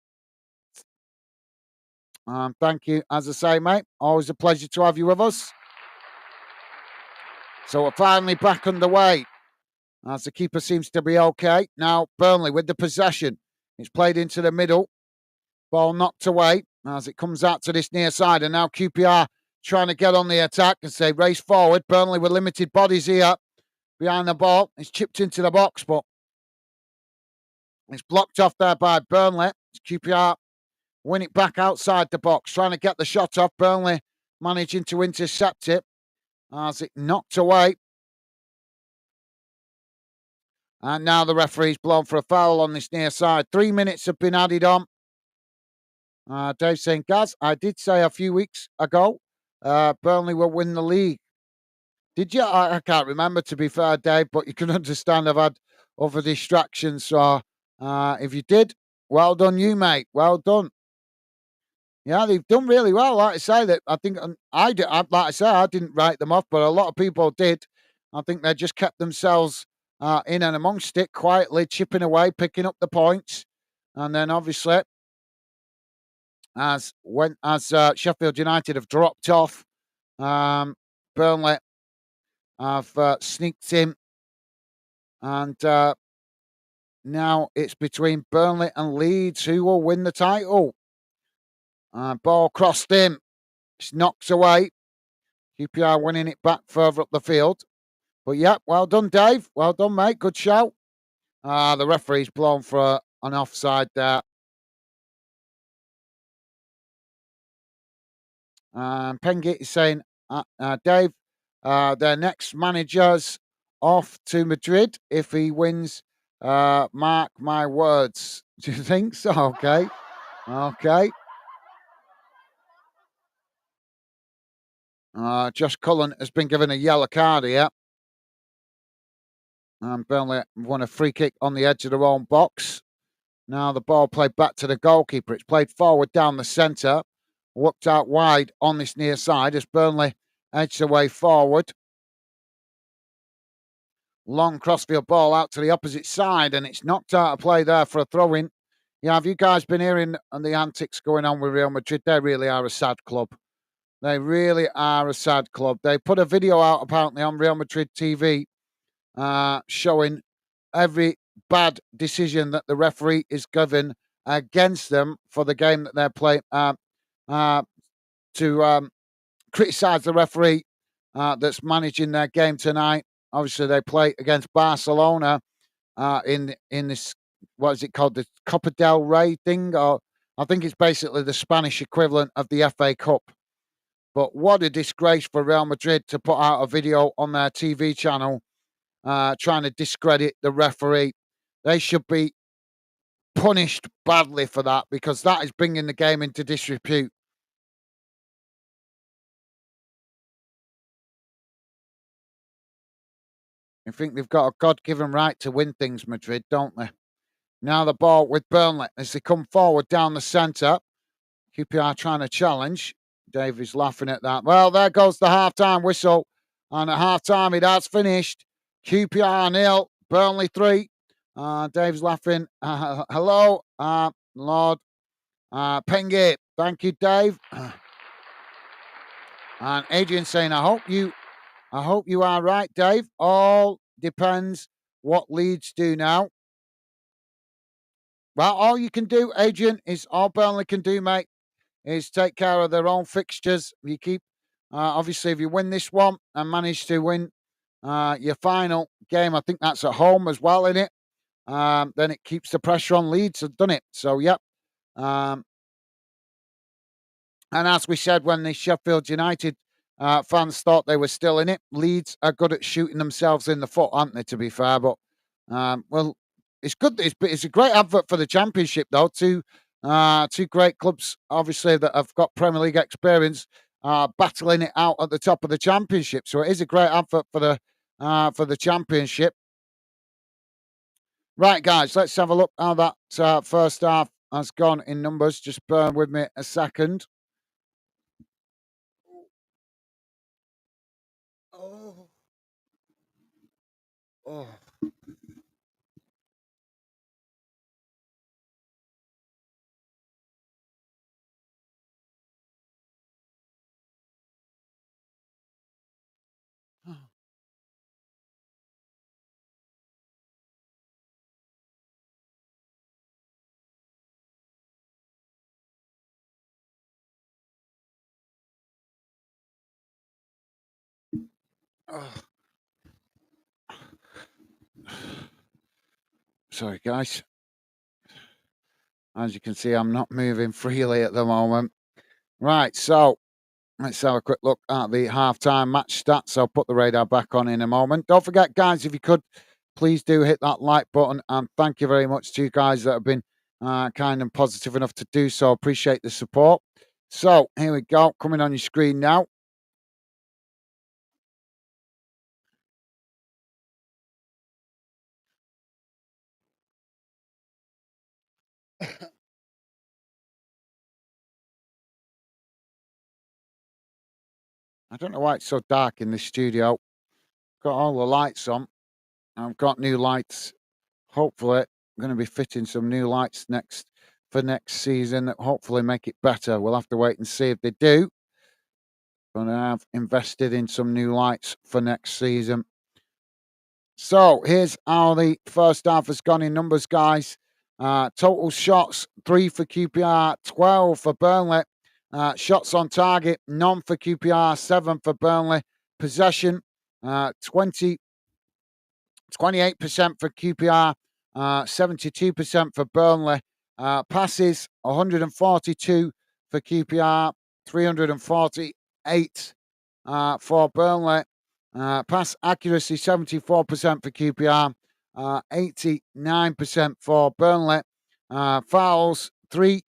Thank you, as I say, mate. Always a pleasure to have you with us. So we're finally back underway as the keeper seems to be okay. Now, Burnley with the possession. It's played into the middle. Ball knocked away as it comes out to this near side. And now QPR trying to get on the attack and say race forward. Burnley with limited bodies here behind the ball. It's chipped into the box, but it's blocked off there by Burnley. It's QPR win it back outside the box, trying to get the shot off. Burnley managing to intercept it as it knocked away. And now the referee's blown for a foul on this near side. 3 minutes have been added on. Dave saying, Gaz, I did say a few weeks ago Burnley will win the league. Did you? I can't remember, to be fair, Dave, but you can understand I've had other distractions. So if you did, well done you, mate. Well done. Yeah, they've done really well. Like I say, that I think like I say, I didn't write them off, but a lot of people did. I think they just kept themselves in and amongst it, quietly chipping away, picking up the points, and then obviously, as Sheffield United have dropped off, Burnley have sneaked in, and now it's between Burnley and Leeds who will win the title. Ball crossed in, it's knocked away. QPR winning it back further up the field. But yeah, well done, Dave. Well done, mate. Good shout. The referee's blown for an offside there. Pengit is saying, Dave, their next manager's off to Madrid if he wins. Mark my words. Do you think so? Okay. Okay. Josh Cullen has been given a yellow card here. Burnley won a free kick on the edge of their own box. Now the ball played back to the goalkeeper. It's played forward down the centre. Worked out wide on this near side as Burnley edged their way forward. Long crossfield ball out to the opposite side, and it's knocked out of play there for a throw-in. Yeah, have you guys been hearing the antics going on with Real Madrid? They really are a sad club. They really are a sad club. They put a video out apparently on Real Madrid TV showing every bad decision that the referee is given against them for the game that they're playing, to criticise the referee that's managing their game tonight. Obviously, they play against Barcelona in this, what is it called, the Copa del Rey thing, or I think it's basically the Spanish equivalent of the FA Cup. But what a disgrace for Real Madrid to put out a video on their TV channel trying to discredit the referee. They should be punished badly for that, because that is bringing the game into disrepute. I think they've got a God-given right to win things, Madrid, don't they? Now the ball with Burnley as they come forward down the centre. QPR trying to challenge. Dave is laughing at that. Well, there goes the half-time whistle. And at half-time, it has finished. QPR 0, Burnley 3. Dave's laughing. Hello, Lord Pengate. Thank you, Dave. And Adrian saying, I hope you are right, Dave. All depends what Leeds do now. Well, all you can do, Adrian, is all Burnley can do, mate, is take care of their own fixtures. You keep, obviously, if you win this one and manage to win your final game, I think that's at home as well, innit? Then it keeps the pressure on Leeds, doesn't it? So, yep. And as we said, when the Sheffield United fans thought they were still in it, Leeds are good at shooting themselves in the foot, aren't they, to be fair? But, well, it's good. It's a great advert for the Championship, though. Two great clubs, obviously, that have got Premier League experience, battling it out at the top of the Championship. So it is a great advert for the Championship. Right, guys, let's have a look how that first half has gone in numbers. Just bear with me a second. Oh. Oh. Oh. Sorry, guys. As you can see, I'm not moving freely at the moment. Right, so let's have a quick look at the halftime match stats. I'll put the radar back on in a moment. Don't forget, guys, if you could please do hit that like button. And thank you very much to you guys that have been kind and positive enough to do so. Appreciate the support. So here we go, coming on your screen now. I don't know why it's so dark in the studio. Got all the lights on. I've got new lights. Hopefully, I'm going to be fitting some new lights next season that hopefully make it better. We'll have to wait and see if they do. But I've invested in some new lights for next season. So here's how the first half has gone in numbers, guys. Total shots 3 for QPR, 12 for Burnley. Shots on target, none for QPR, 7 for Burnley. Possession, 28% for QPR, 72% for Burnley. Passes, 142 for QPR, 348 for Burnley. Pass accuracy, 74% for QPR, 89% for Burnley. Fouls, 3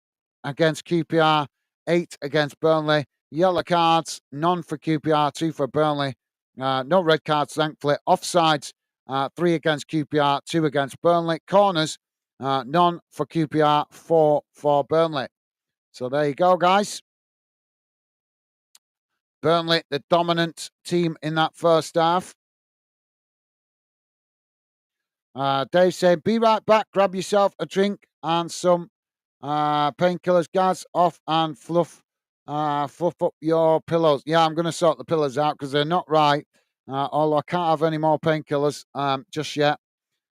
against QPR, 8 against Burnley. Yellow cards, none for QPR, 2 for Burnley. No red cards, thankfully. Offsides, 3 against QPR, 2 against Burnley. Corners, none for QPR, 4 for Burnley. So there you go, guys. Burnley, the dominant team in that first half. Dave said, be right back, grab yourself a drink and some painkillers, Gaz, off and fluff up your pillows. Yeah, I'm going to sort the pillows out because they're not right. Although I can't have any more painkillers just yet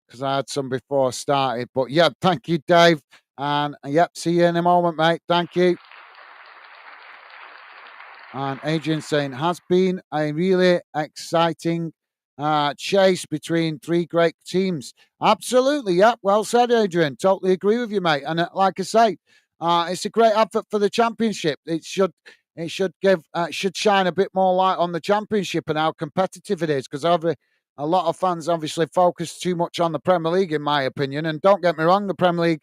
because I had some before I started. But yeah, thank you, Dave. And yep, see you in a moment, mate. Thank you. And Adrian saying, has been a really exciting chase between 3 great teams. Absolutely, yeah. Well said, Adrian. Totally agree with you, mate. And like I say, it's a great effort for the championship. It should should shine a bit more light on the championship and how competitive it is, because a lot of fans obviously focus too much on the Premier League, in my opinion. And don't get me wrong, the Premier League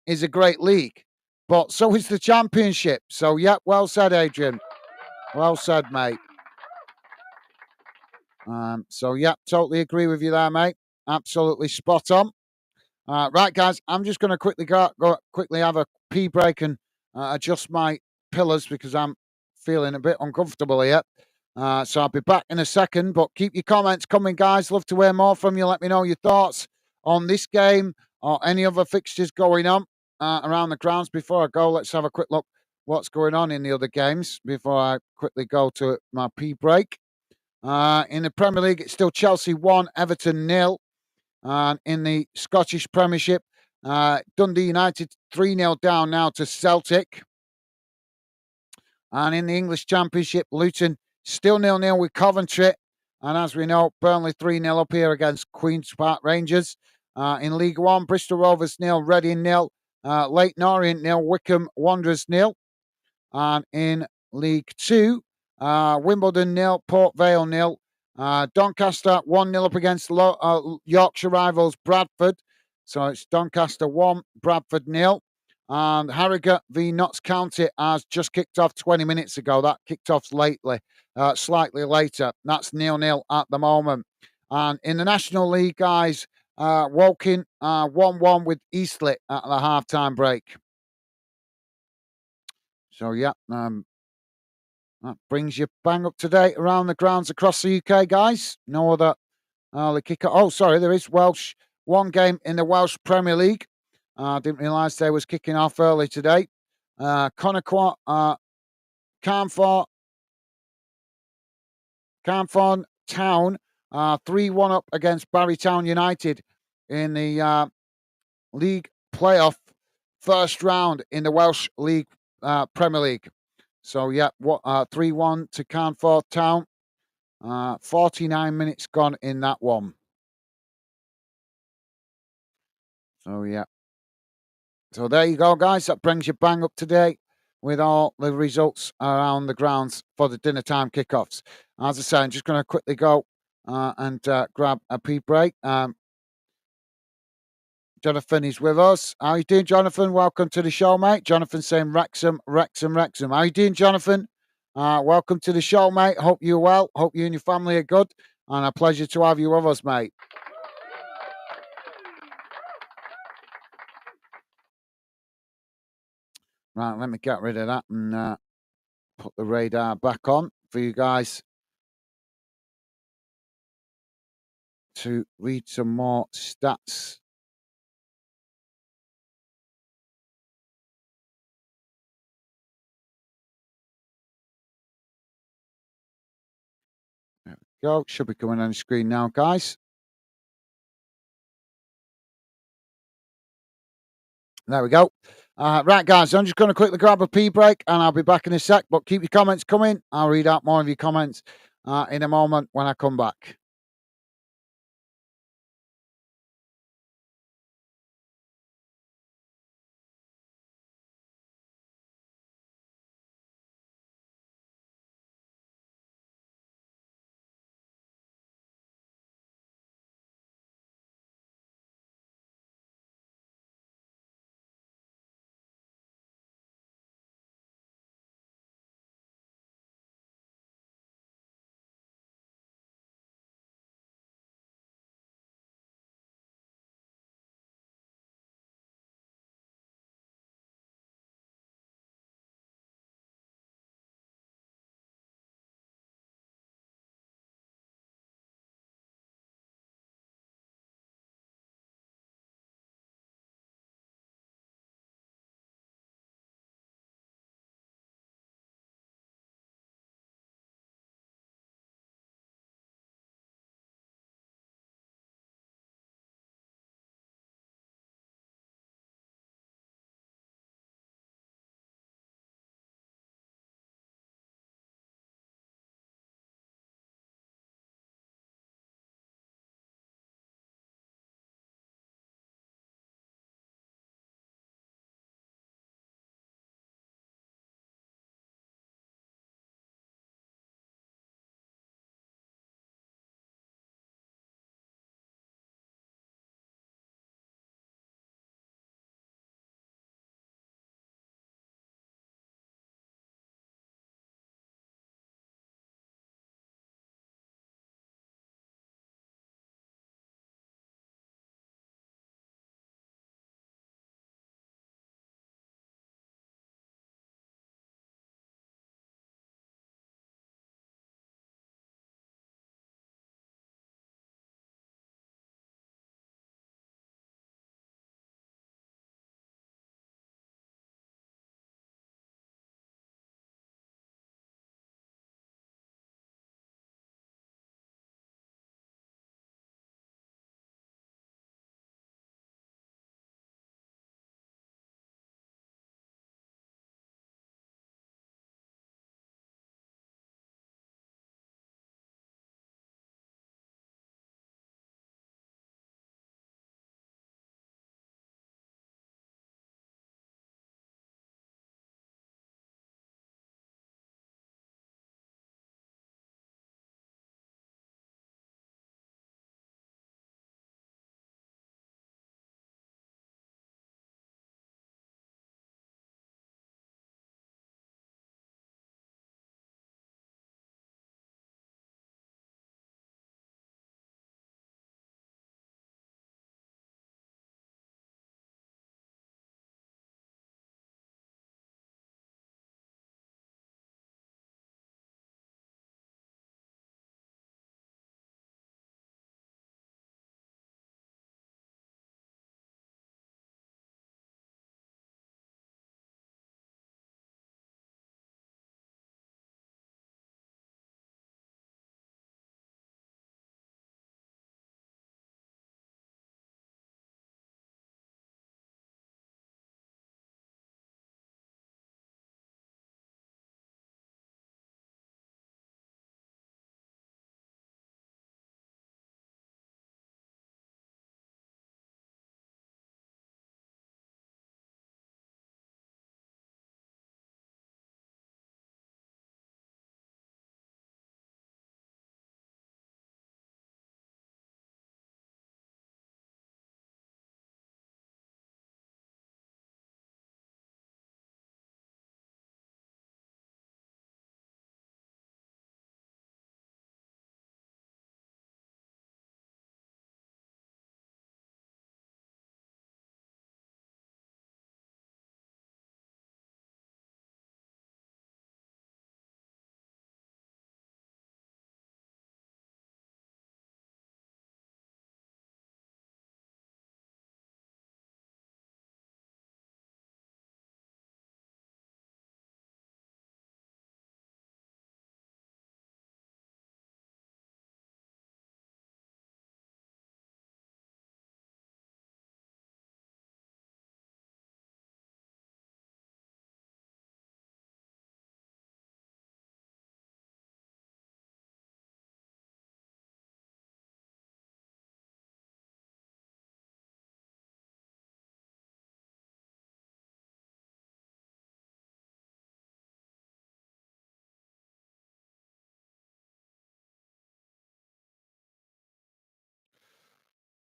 is a great league, but so is the championship. So yeah, well said, Adrian. Well said, mate. So yeah, totally agree with you there, mate. Absolutely spot on. Right, guys, I'm just going to quickly have a pee break and adjust my pillows because I'm feeling a bit uncomfortable here. So I'll be back in a second, but keep your comments coming, guys. Love to hear more from you. Let me know your thoughts on this game or any other fixtures going on around the grounds. Before I go, let's have a quick look what's going on in the other games before I quickly go to my pee break. In the Premier League, it's still Chelsea 1, Everton 0. And in the Scottish Premiership, Dundee United 3-0 down now to Celtic. And in the English Championship, Luton still 0-0 with Coventry. And as we know, Burnley 3-0 up here against Queen's Park Rangers. In League One, Bristol Rovers 0, Reading 0, Leyton Orient 0, Wycombe Wanderers 0. And in League Two, Wimbledon 0, Port Vale 0. Doncaster 1-0 up against Yorkshire rivals Bradford. So it's Doncaster 1, Bradford 0. And Harrogate v Notts County has just kicked off 20 minutes ago. That kicked off slightly later. That's 0-0 at the moment. And in the National League, guys, Woking 1-1 with Eastleigh at the half-time break. So, yeah, that brings you bang up to date around the grounds across the UK, guys. No other early kicker. Oh, sorry, there is one game in the Welsh Premier League. I didn't realise they was kicking off early today. Connacht, Carnforth Town 3-1 up against Barrytown United in the league playoff first round in the Welsh League Premier League. So, yeah, 3-1 to Carnforth Town. 49 minutes gone in that one. So, yeah. So, there you go, guys. That brings you bang up to date with all the results around the grounds for the dinner time kickoffs. As I say, I'm just going to quickly go and grab a pee break. Jonathan is with us. How you doing, Jonathan? Welcome to the show, mate. Jonathan saying Wrexham, Wrexham, Wrexham. How you doing, Jonathan? Welcome to the show, mate. Hope you're well. Hope you and your family are good. And a pleasure to have you with us, mate. Right, let me get rid of that and put the radar back on for you guys to read some more stats. There we go. Should be coming on the screen now, guys. There we go. Right, guys, I'm just going to quickly grab a pee break and I'll be back in a sec. But keep your comments coming. I'll read out more of your comments in a moment when I come back.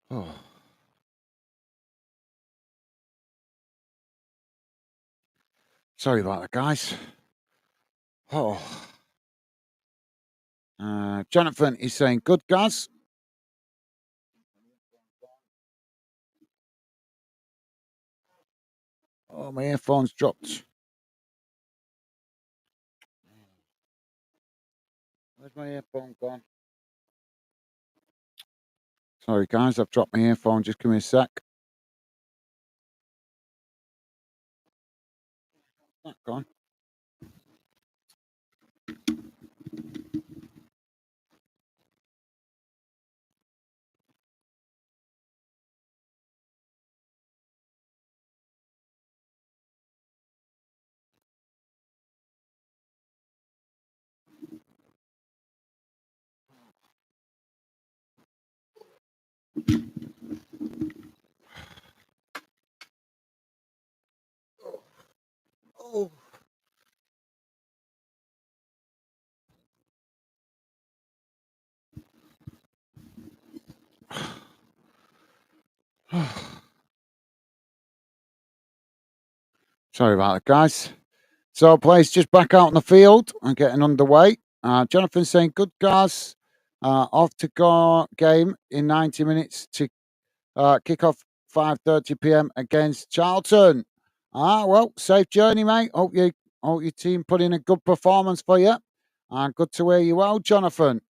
Oh. Sorry about that, guys. Oh. Jonathan is saying, good, Gaz. Oh, my earphones dropped. Where's my earphone gone? Sorry, guys, I've dropped my earphone. Just give me a sec. That gone. Oh. Sorry about that, guys. So, players just back out on the field and getting underway. Jonathan saying, good, Gaz. Off to go game in 90 minutes to kick off 5:30 p.m. against Charlton. Well, safe journey, mate. Hope your team put in a good performance for you. And good to hear you well, Jonathan.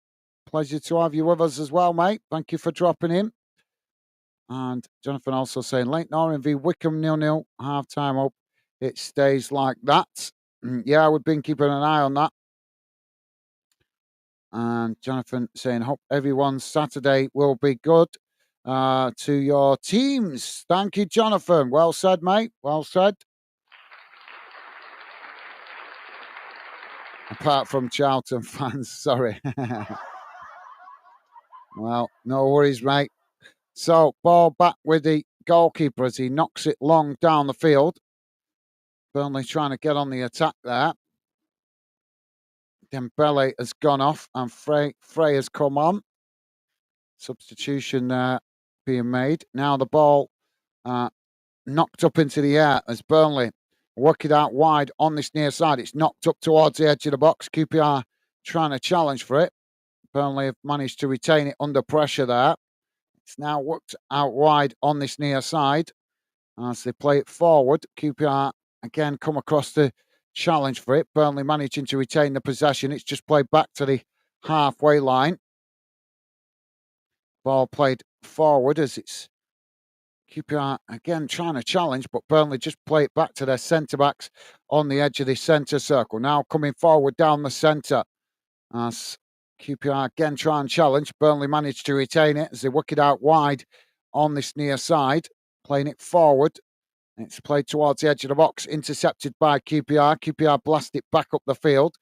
Pleasure to have you with us as well, mate. Thank you for dropping in. And Jonathan also saying Lake Northern v Wickham 0-0 half time. Hope it stays like that. Yeah, we've been keeping an eye on that. And Jonathan saying, hope everyone's Saturday will be good. To your teams. Thank you, Jonathan. Well said, mate. Well said. Apart from Charlton fans, sorry. Well, no worries, mate. So, ball back with the goalkeeper as he knocks it long down the field. Burnley trying to get on the attack there. Dembele has gone off and Frey has come on. Substitution being made. Now the ball knocked up into the air as Burnley work it out wide on this near side. It's knocked up towards the edge of the box. QPR trying to challenge for it. Burnley have managed to retain it under pressure there. It's now worked out wide on this near side as they play it forward. QPR again come across the challenge for it. Burnley managing to retain the possession. It's just played back to the halfway line. Ball played forward as it's QPR again trying to challenge, but Burnley just play it back to their centre backs on the edge of the centre circle. Now coming forward down the centre as QPR again try and challenge. Burnley managed to retain it as they work it out wide on this near side, playing it forward. It's played towards the edge of the box, intercepted by QPR. QPR blast it back up the field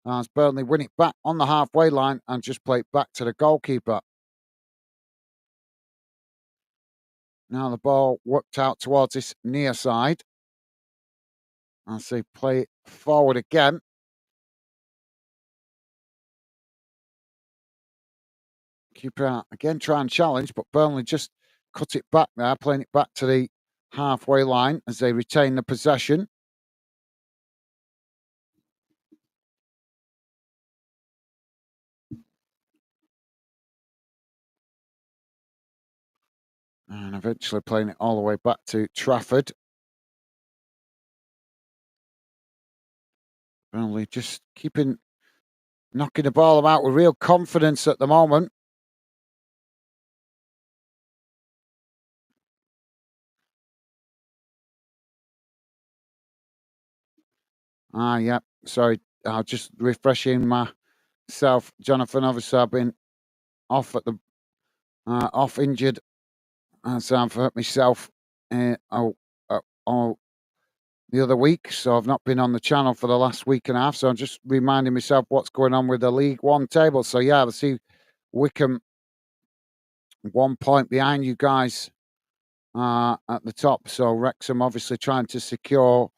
as Burnley win it back on the halfway line and just play it back to the goalkeeper. Now the ball worked out towards this near side as they play it forward again. QPR again try and challenge, but Burnley just cut it back there, playing it back to the halfway line as they retain the possession. And eventually playing it all the way back to Trafford. Burnley just knocking the ball about with real confidence at the moment. Yeah. Sorry, I'll just refreshing myself, Jonathan. Obviously, I've been off off injured, as I've hurt myself. Oh, the other week, so I've not been on the channel for the last week and a half. So I'm just reminding myself what's going on with the League One table. So yeah, I see Wickham 1 point behind you guys at the top. So Wrexham obviously trying to secure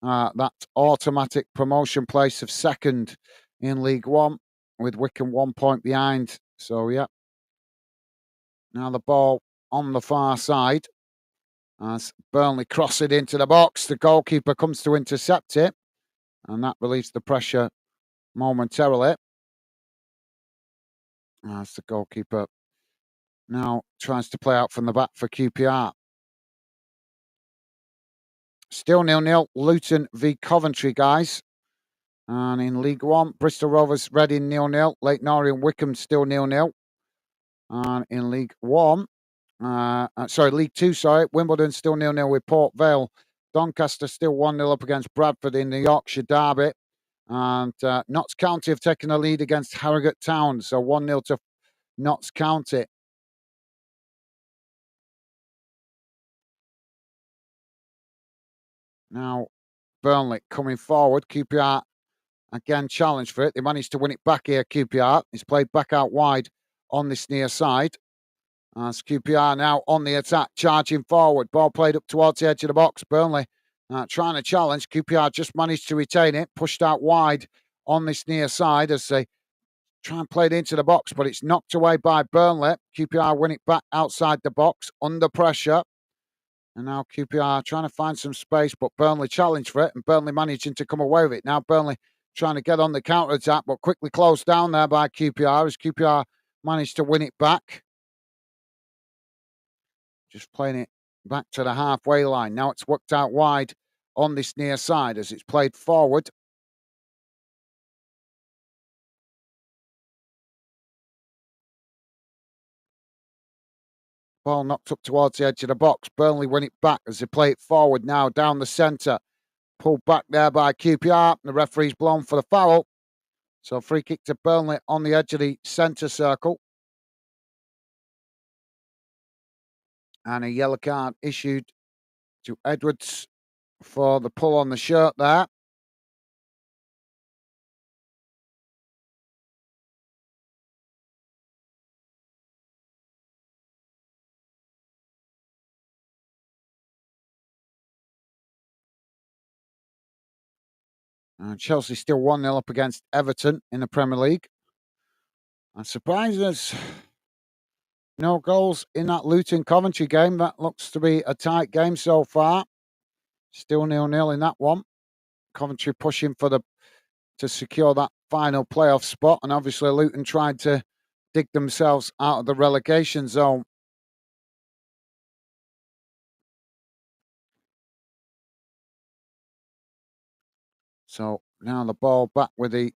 that automatic promotion place of second in League One, with Wickham 1 point behind. So yeah, now the ball on the far side. As Burnley cross it into the box, the goalkeeper comes to intercept it, and that relieves the pressure momentarily. As the goalkeeper now tries to play out from the back for QPR. Still 0-0, Luton v Coventry, guys. And in League One, Bristol Rovers, Reading 0-0, Leyton Orient, Wycombe still 0-0. And in League One, League Two, Wimbledon still 0-0 with Port Vale. Doncaster still 1-0 up against Bradford in the Yorkshire Derby. And Notts County have taken a lead against Harrogate Town, so 1-0 to Notts County. Now, Burnley coming forward. QPR again challenge for it. They managed to win it back here, QPR. It's played back out wide on this near side. As QPR now on the attack, charging forward. Ball played up towards the edge of the box. Burnley trying to challenge. QPR just managed to retain it. Pushed out wide on this near side as they try and play it into the box, but it's knocked away by Burnley. QPR win it back outside the box, under pressure. And now QPR trying to find some space, but Burnley challenged for it, and Burnley managing to come away with it. Now Burnley trying to get on the counter-attack, but quickly closed down there by QPR as QPR managed to win it back. Just playing it back to the halfway line. Now it's worked out wide on this near side as it's played forward. Ball knocked up towards the edge of the box. Burnley win it back as they play it forward now down the centre. Pulled back there by QPR. The referee's blown for the foul. So free kick to Burnley on the edge of the centre circle. And a yellow card issued to Edwards for the pull on the shirt there. And Chelsea still 1-0 up against Everton in the Premier League. I'm surprised there's no goals in that Luton Coventry game. That looks to be a tight game so far. Still 0-0 in that one. Coventry pushing to secure that final playoff spot. And obviously Luton tried to dig themselves out of the relegation zone. So now the ball back with the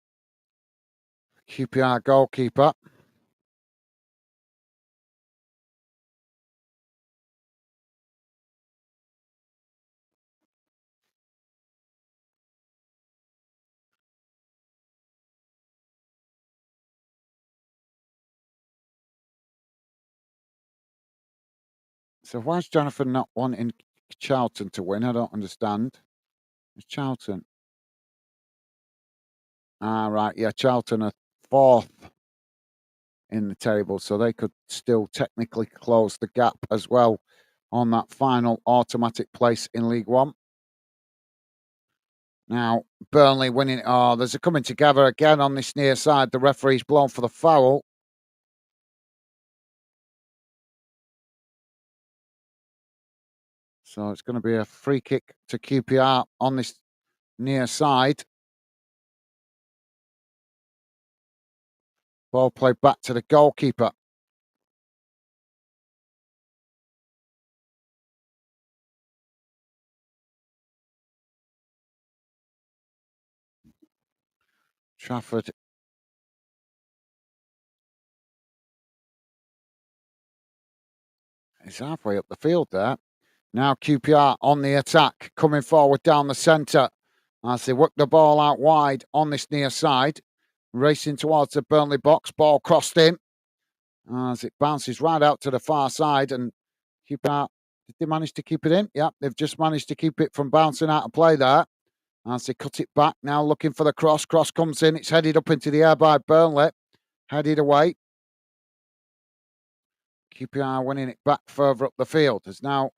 QPR goalkeeper. So why is Jonathan not wanting Charlton to win? I don't understand. It's Charlton. Right. Yeah, Charlton are fourth in the table, so they could still technically close the gap as well on that final automatic place in League One. Now, Burnley winning. Oh, there's a coming together again on this near side. The referee's blown for the foul. So it's going to be a free kick to QPR on this near side. Ball played back to the goalkeeper. Trafford. He's halfway up the field there. Now QPR on the attack, coming forward down the centre as they work the ball out wide on this near side. Racing towards the Burnley box. Ball crossed in as it bounces right out to the far side. And QPR, did they manage to keep it in? Yeah, they've just managed to keep it from bouncing out of play there. As they cut it back, now looking for the cross. Cross comes in. It's headed up into the air by Burnley. Headed away. QPR winning it back further up the field. As now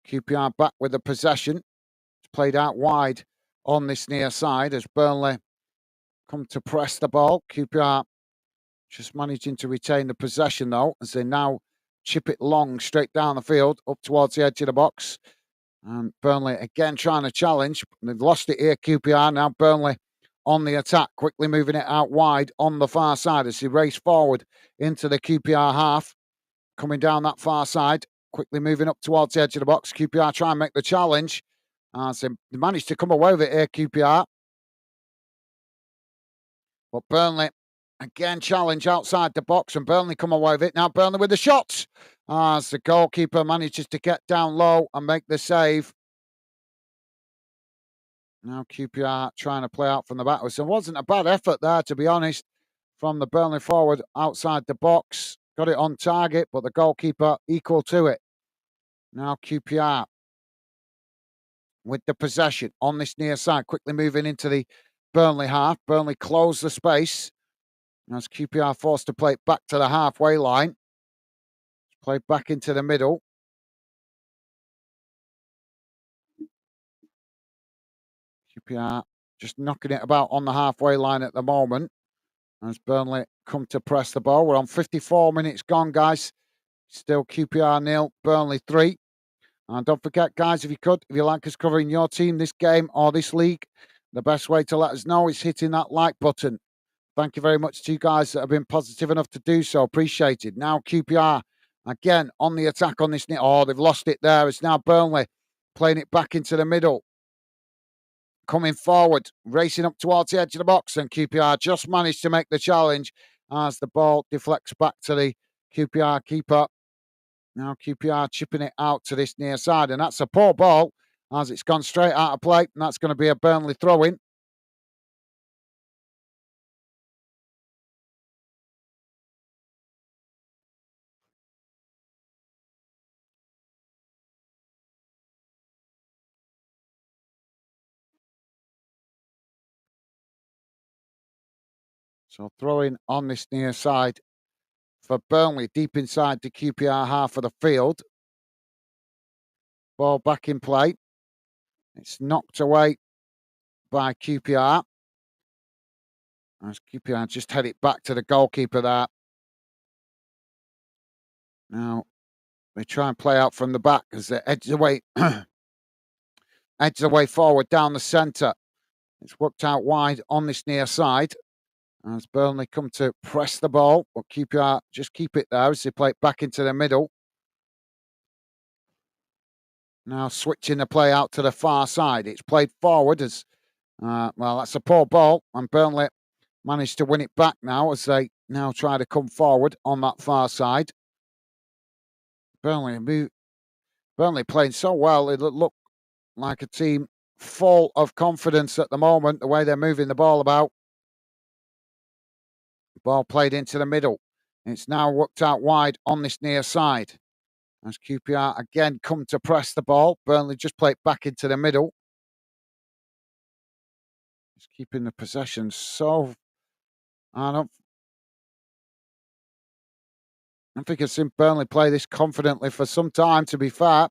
QPR back with the possession. It's played out wide on this near side as Burnley come to press the ball. QPR just managing to retain the possession though, as they now chip it long straight down the field up towards the edge of the box. And Burnley again trying to challenge. They've lost it here, QPR. Now Burnley on the attack, quickly moving it out wide on the far side as they race forward into the QPR half. Coming down that far side, quickly moving up towards the edge of the box. QPR try and make the challenge. So they managed to come away with it here, QPR. But Burnley again challenge outside the box, and Burnley come away with it. Now Burnley with the shots as the goalkeeper manages to get down low and make the save. Now QPR trying to play out from the back. It wasn't a bad effort there, to be honest, from the Burnley forward outside the box. Got it on target, but the goalkeeper equal to it. Now QPR with the possession on this near side, quickly moving into the Burnley half. Burnley close the space as QPR forced to play it back to the halfway line. Played back into the middle. QPR just knocking it about on the halfway line at the moment as Burnley come to press the ball. We're on 54 minutes gone, guys. Still QPR 0, Burnley 3. And don't forget, guys, if you like us covering your team, this game or this league, the best way to let us know is hitting that like button. Thank you very much to you guys that have been positive enough to do so. Appreciated. Now QPR again on the attack on this. Oh, they've lost it there. It's now Burnley playing it back into the middle. Coming forward, racing up towards the edge of the box, and QPR just managed to make the challenge as the ball deflects back to the QPR keeper. Now QPR chipping it out to this near side, and that's a poor ball as it's gone straight out of play, and that's going to be a Burnley throw-in. So throwing on this near side for Burnley, deep inside the QPR half of the field. Ball back in play. It's knocked away by QPR. As QPR just head it back to the goalkeeper there. Now they try and play out from the back as they edge away, edge away forward down the centre. It's worked out wide on this near side. As Burnley come to press the ball, but QPR just keep it there as they play it back into the middle. Now switching the play out to the far side. It's played forward as, that's a poor ball. And Burnley managed to win it back now as they now try to come forward on that far side. Burnley playing so well. It looked like a team full of confidence at the moment, the way they're moving the ball about. Ball played into the middle. It's now worked out wide on this near side. As QPR again come to press the ball. Burnley just play it back into the middle. Just keeping the possession so... I don't think I've seen Burnley play this confidently for some time, to be fair.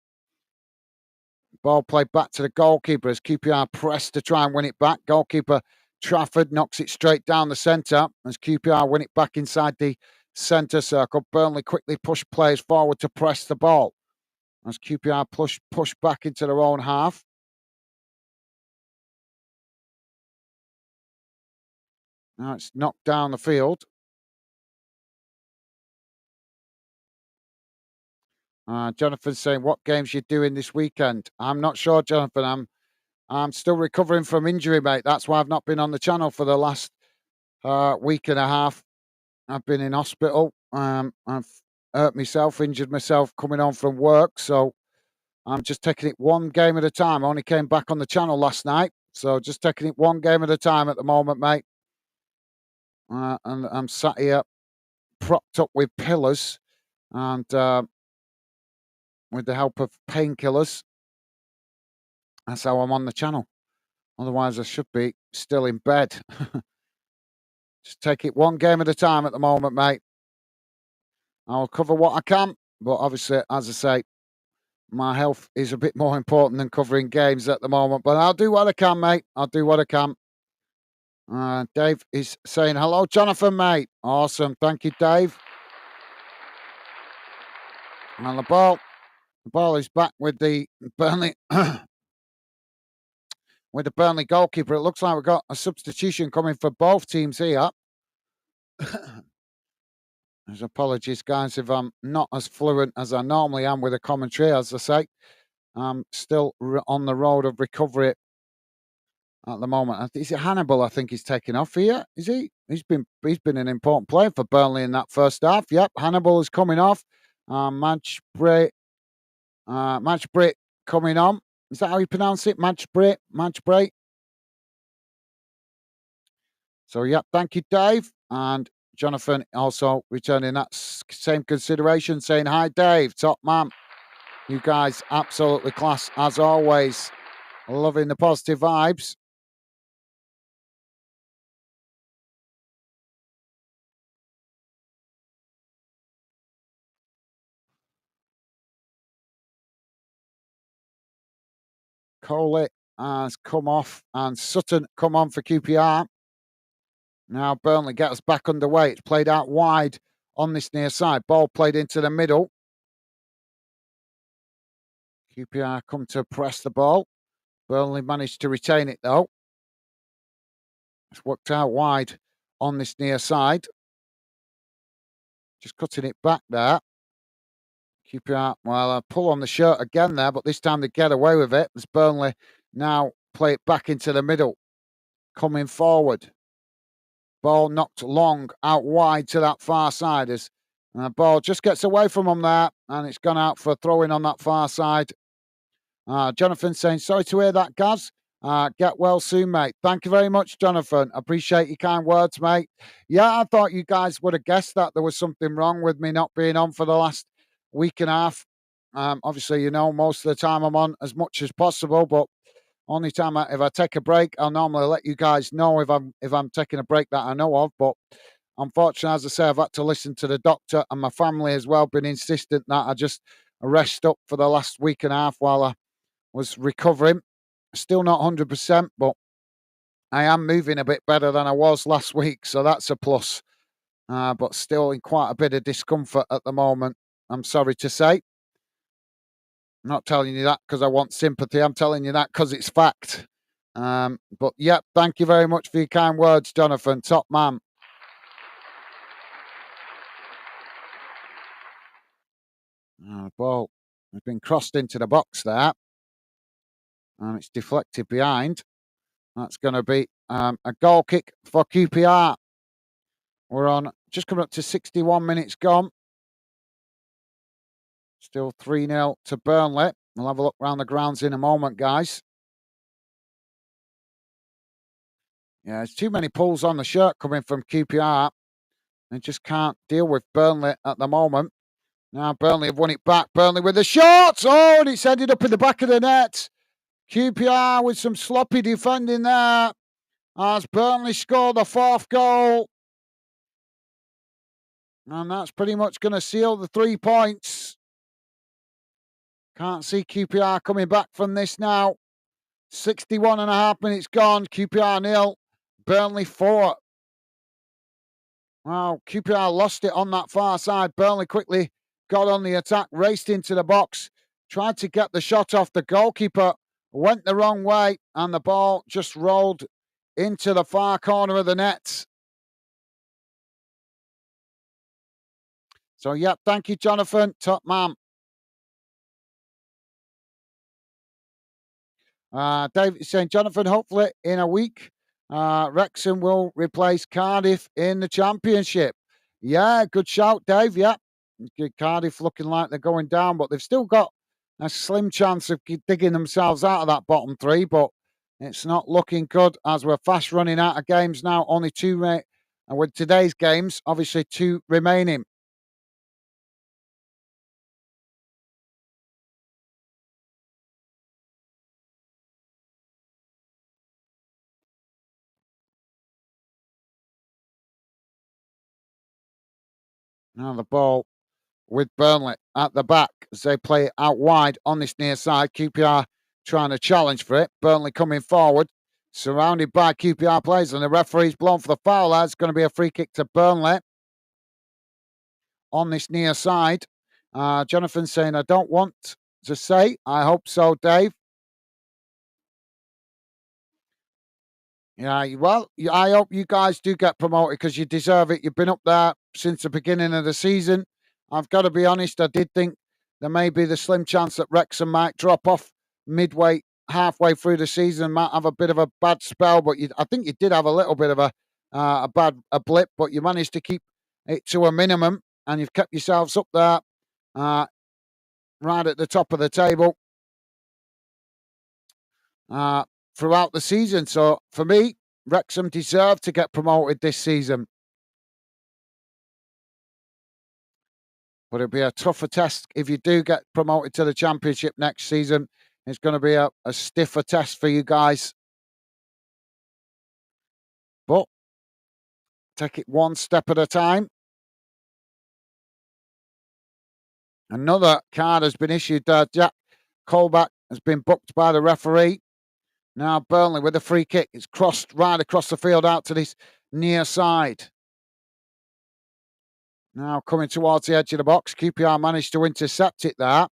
Ball played back to the goalkeeper as QPR press to try and win it back. Goalkeeper Trafford knocks it straight down the centre as QPR win it back inside the centre circle. Burnley quickly push players forward to press the ball as QPR push back into their own half. Now it's knocked down the field. Jonathan's saying, what games you doing this weekend? I'm not sure, Jonathan. I'm still recovering from injury, mate. That's why I've not been on the channel for the last week and a half. I've been in hospital. I've hurt myself, injured myself coming home from work. So I'm just taking it one game at a time. I only came back on the channel last night. So just taking it one game at a time at the moment, mate. And I'm sat here propped up with pillars and with the help of painkillers. That's how I'm on the channel. Otherwise, I should be still in bed. Just take it one game at a time at the moment, mate. I'll cover what I can, but obviously, as I say, my health is a bit more important than covering games at the moment. But I'll do what I can, mate. I'll do what I can. Dave is saying, hello, Jonathan, mate. Awesome. Thank you, Dave. And the ball is back with the Burnley with the Burnley goalkeeper. It looks like we've got a substitution coming for both teams here. There's apologies, guys, if I'm not as fluent as I normally am with a commentary. As I say, I'm still on the road of recovery at the moment. Is it Hannibal? I think he's taking off here. Is he? He's been an important player for Burnley in that first half. Yep, Hannibal is coming off. Match break coming on. Is that how you pronounce it? Match break. So, yep, thank you, Dave. And Jonathan also returning that same consideration, saying, hi, Dave, top man. You guys absolutely class as always. Loving the positive vibes. Coley has come off and Sutton come on for QPR. Now Burnley get us back underway. It's played out wide on this near side. Ball played into the middle. QPR come to press the ball. Burnley managed to retain it though. It's worked out wide on this near side. Just cutting it back there. QPR, well, a pull on the shirt again there, but this time they get away with it as Burnley now play it back into the middle. Coming forward. Ball knocked long out wide to that far side as the ball just gets away from them there and it's gone out for a throw in on that far side. Jonathan saying, sorry to hear that, Gaz. Get well soon, mate. Thank you very much, Jonathan. Appreciate your kind words, mate. Yeah, I thought you guys would have guessed that there was something wrong with me not being on for the last week and a half. Obviously, you know, most of the time I'm on as much as possible, but only time if I take a break, I'll normally let you guys know if I'm taking a break that I know of. But unfortunately, as I say, I've had to listen to the doctor and my family as well, been insistent that I just rest up for the last week and a half while I was recovering. Still not 100%, but I am moving a bit better than I was last week, so that's a plus. But still in quite a bit of discomfort at the moment, I'm sorry to say. I'm not telling you that because I want sympathy. I'm telling you that because it's fact. But yeah, thank you very much for your kind words, Jonathan. Top man. Ball has been crossed into the box there. And it's deflected behind. That's going to be a goal kick for QPR. We're on just coming up to 61 minutes gone. Still 3-0 to Burnley. We'll have a look around the grounds in a moment, guys. Yeah, there's too many pulls on the shirt coming from QPR. They just can't deal with Burnley at the moment. Now Burnley have won it back. Burnley with the shot. Oh, and it's ended up in the back of the net. QPR with some sloppy defending there as Burnley scored the fourth goal. And that's pretty much going to seal the 3 points. Can't see QPR coming back from this now. 61 and a half minutes gone. QPR 0. Burnley 4. Wow, QPR lost it on that far side. Burnley quickly got on the attack, raced into the box, tried to get the shot off the goalkeeper, went the wrong way, and the ball just rolled into the far corner of the net. So, yeah, thank you, Jonathan. Top man. David is saying, Jonathan, hopefully in a week, Wrexham will replace Cardiff in the Championship. Yeah, good shout, Dave. Yeah, Cardiff looking like they're going down, but they've still got a slim chance of digging themselves out of that bottom 3, but it's not looking good as we're fast running out of games now. Only 2, and with today's games, obviously 2 remaining. Now the ball with Burnley at the back as they play it out wide on this near side. QPR trying to challenge for it. Burnley coming forward, surrounded by QPR players, and the referee's blown for the foul. That's going to be a free kick to Burnley on this near side. Jonathan saying, I don't want to say. I hope so, Dave. Yeah, well, I hope you guys do get promoted because you deserve it. You've been up there since the beginning of the season. I've got to be honest, I did think there may be the slim chance that Wrexham might drop off midway, halfway through the season, might have a bit of a bad spell, but I think you did have a little bit of a blip, but you managed to keep it to a minimum and you've kept yourselves up there uh, right at the top of the table uh, throughout the season. So for me, Wrexham deserve to get promoted this season. But it'll be a tougher test if you do get promoted to the Championship next season. It's going to be a stiffer test for you guys. But take it one step at a time. Another card has been issued. Jack Colback has been booked by the referee. Now Burnley with a free kick. It's crossed right across the field out to this near side. Now coming towards the edge of the box. QPR managed to intercept it there.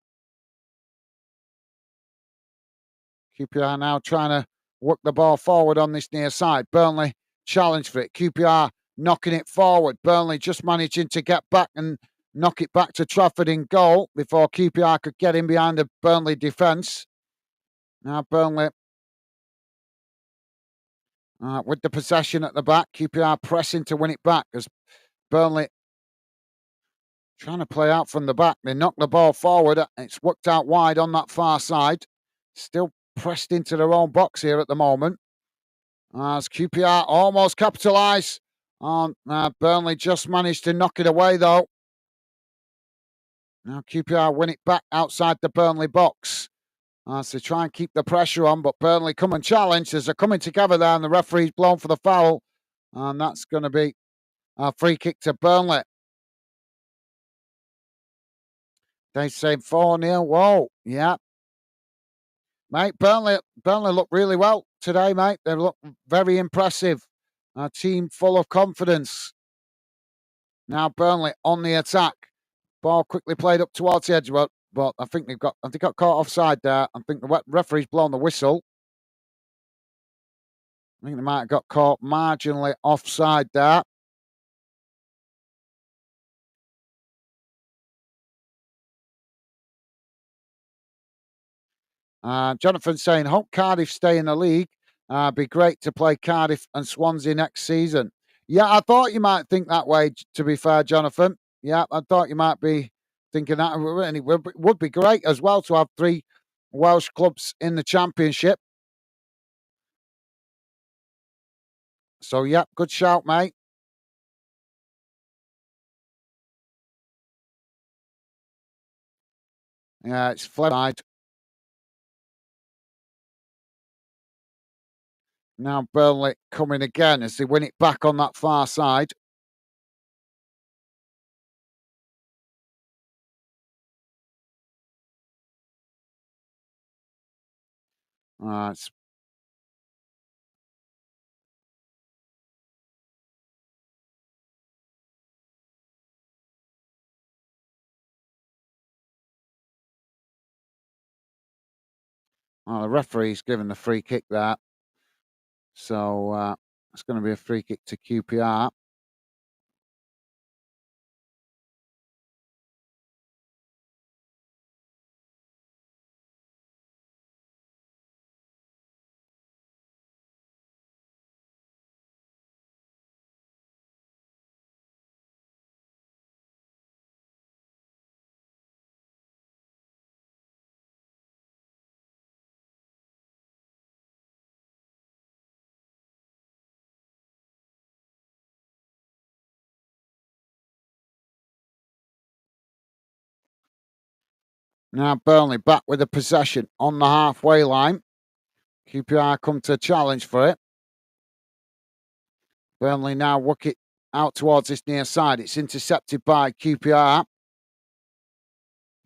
QPR now trying to work the ball forward on this near side. Burnley challenge for it. QPR knocking it forward. Burnley just managing to get back and knock it back to Trafford in goal before QPR could get in behind the Burnley defence. Now Burnley with the possession at the back. QPR pressing to win it back as Burnley trying to play out from the back. They knock the ball forward. It's worked out wide on that far side. Still pressed into their own box here at the moment. As QPR almost capitalise on Burnley, just managed to knock it away though. Now QPR win it back outside the Burnley box. As they try and keep the pressure on, but Burnley come and challenge as they're coming together there, and the referee's blown for the foul. And that's going to be a free kick to Burnley. They say 4-0. Whoa, yeah. Mate, Burnley look really well today, mate. They look very impressive. A team full of confidence. Now Burnley on the attack. Ball quickly played up towards the edge, but I think they got caught offside there. I think the referee's blown the whistle. I think they might have got caught marginally offside there. Jonathan saying, hope Cardiff stay in the league. Be great to play Cardiff and Swansea next season. Yeah, I thought you might think that way, to be fair, Jonathan. Yeah, I thought you might be thinking that. And it would be great as well to have 3 Welsh clubs in the Championship. So, yeah, good shout, mate. Yeah, it's flip. Now Burnley coming again as they win it back on that far side. It's the referee's given the free kick there. So it's going to be a free kick to QPR. Now Burnley back with the possession on the halfway line. QPR come to challenge for it. Burnley now work it out towards this near side. It's intercepted by QPR.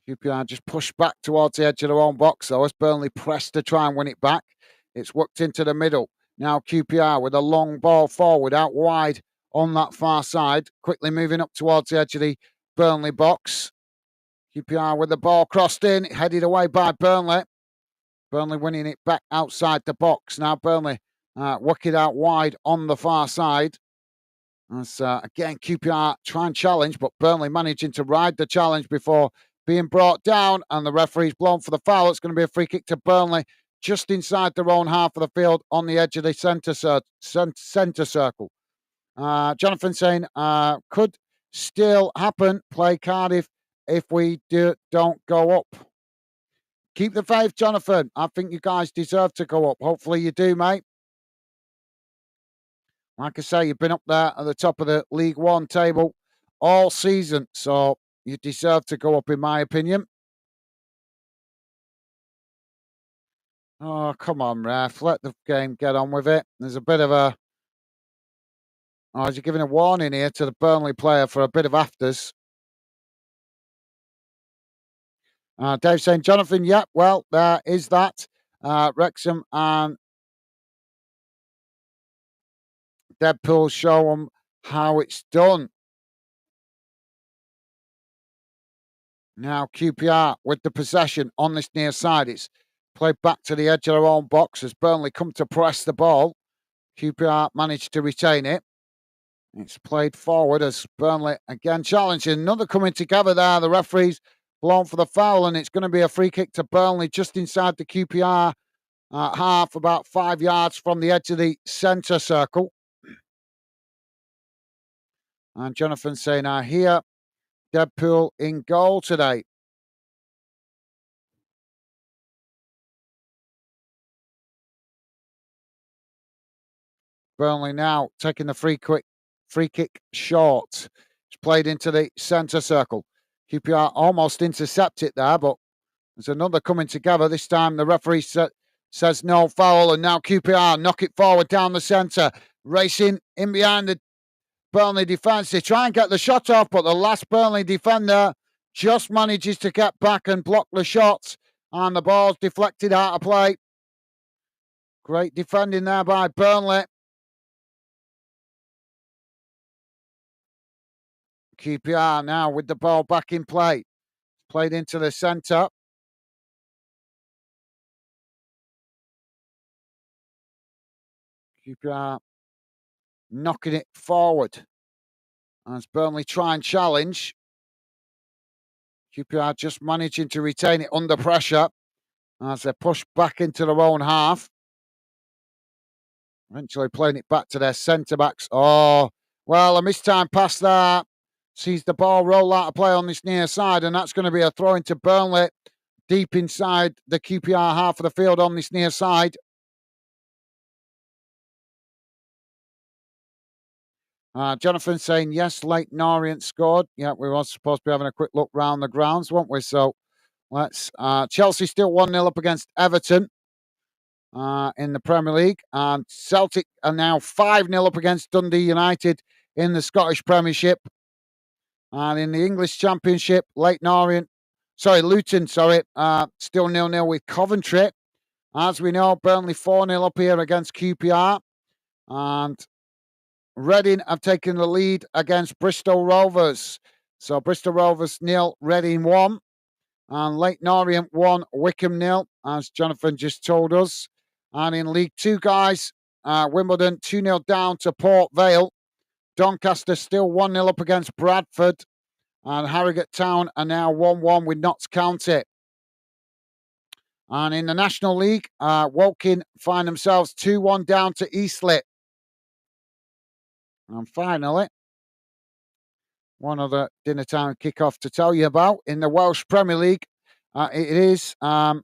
QPR just pushed back towards the edge of their own box, though, as Burnley pressed to try and win it back. It's worked into the middle. Now QPR with a long ball forward out wide on that far side, quickly moving up towards the edge of the Burnley box. QPR with the ball crossed in, headed away by Burnley. Burnley winning it back outside the box. Now Burnley work it out wide on the far side. As again, QPR try and challenge, but Burnley managing to ride the challenge before being brought down, and the referee's blown for the foul. It's going to be a free kick to Burnley just inside their own half of the field on the edge of the centre circle. Jonathan saying, could still happen. Play Cardiff if we don't go up. Keep the faith, Jonathan. I think you guys deserve to go up. Hopefully you do, mate. Like I say, you've been up there at the top of the League One table all season, so you deserve to go up, in my opinion. Oh, come on, ref. Let the game get on with it. There's a bit of a... Oh, is he giving a warning here to the Burnley player for a bit of afters? Dave saying, Jonathan, yeah, well, there is that. Wrexham and Deadpool show them how it's done. Now QPR with the possession on this near side. It's played back to the edge of their own box as Burnley come to press the ball. QPR managed to retain it. It's played forward as Burnley again challenging. Another coming together there. The referee's blown for the foul, and it's going to be a free kick to Burnley just inside the QPR half, about 5 yards from the edge of the centre circle. And Jonathan saying, I hear Deadpool in goal today. Burnley now taking the free kick short. It's played into the centre circle. QPR almost intercept it there, but there's another coming together. This time the referee says no foul, and now QPR knock it forward down the centre, racing in behind the Burnley defence. They try and get the shot off, but the last Burnley defender just manages to get back and block the shot, and the ball's deflected out of play. Great defending there by Burnley. QPR now with the ball back in play. Played into the centre. QPR knocking it forward. As Burnley try and challenge. QPR just managing to retain it under pressure as they push back into their own half. Eventually playing it back to their centre-backs. Oh, well, a mistime pass there. Sees the ball roll out of play on this near side, and that's going to be a throw into Burnley deep inside the QPR half of the field on this near side. Jonathan saying, yes, Lake Norient scored. Yeah, we were supposed to be having a quick look round the grounds, weren't we? So let's... Chelsea still 1-0 up against Everton in the Premier League. And Celtic are now 5-0 up against Dundee United in the Scottish Premiership. And in the English Championship, Luton, still 0-0 with Coventry. As we know, Burnley 4-0 up here against QPR. And Reading have taken the lead against Bristol Rovers. So Bristol Rovers 0, Reading 1. And Lake Norient 1, Wickham 0, as Jonathan just told us. And in League 2, guys, Wimbledon 2-0 down to Port Vale. Doncaster still 1-0 up against Bradford. And Harrogate Town are now 1-1 with Notts County. And in the National League, Woking find themselves 2-1 down to Eastleigh. And finally, one other dinner time kickoff to tell you about in the Welsh Premier League. It is, I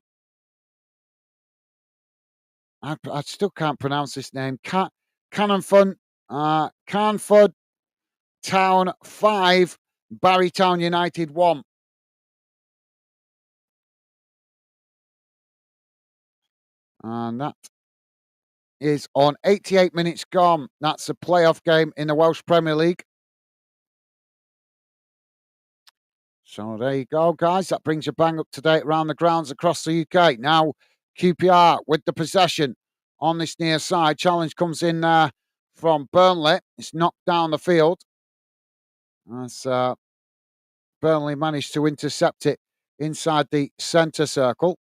still can't pronounce this name, Canford Town 5, Barrytown United 1. And that is on 88 minutes gone. That's a playoff game in the Welsh Premier League. So there you go, guys. That brings you bang up to date around the grounds across the UK. Now, QPR with the possession on this near side. Challenge comes in from Burnley. It's knocked down the field. That's Burnley managed to intercept it inside the centre circle.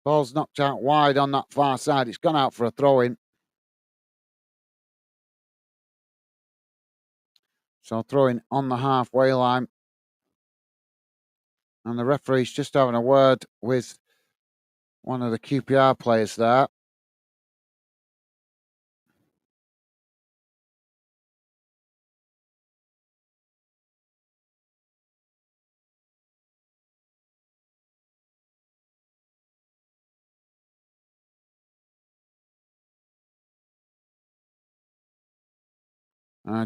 Ball's knocked out wide on that far side. It's gone out for a throw-in. So throwing on the halfway line. And the referee's just having a word with one of the QPR players there.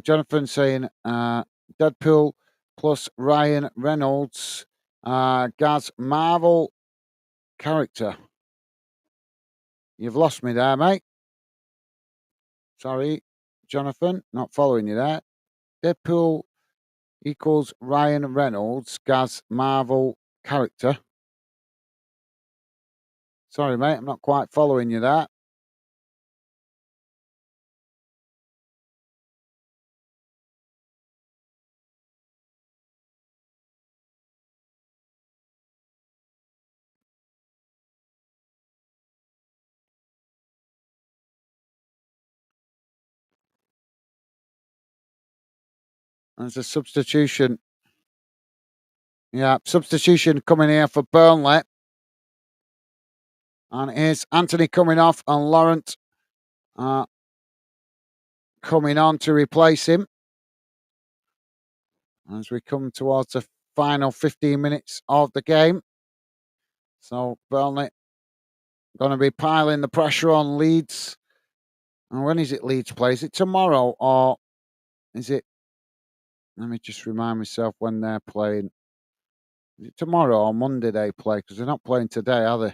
Jonathan saying Deadpool plus Ryan Reynolds, Gaz Marvel character. You've lost me there, mate. Sorry, Jonathan, not following you there. Deadpool equals Ryan Reynolds, Gaz Marvel character. Sorry, mate, I'm not quite following you there. There's a substitution. Yeah, substitution coming here for Burnley. And here's Anthony coming off and Laurent coming on to replace him. As we come towards the final 15 minutes of the game. So Burnley going to be piling the pressure on Leeds. And when is it Leeds play? Is it tomorrow or is it... Let me just remind myself when they're playing. Is it tomorrow or Monday they play? Because they're not playing today, are they?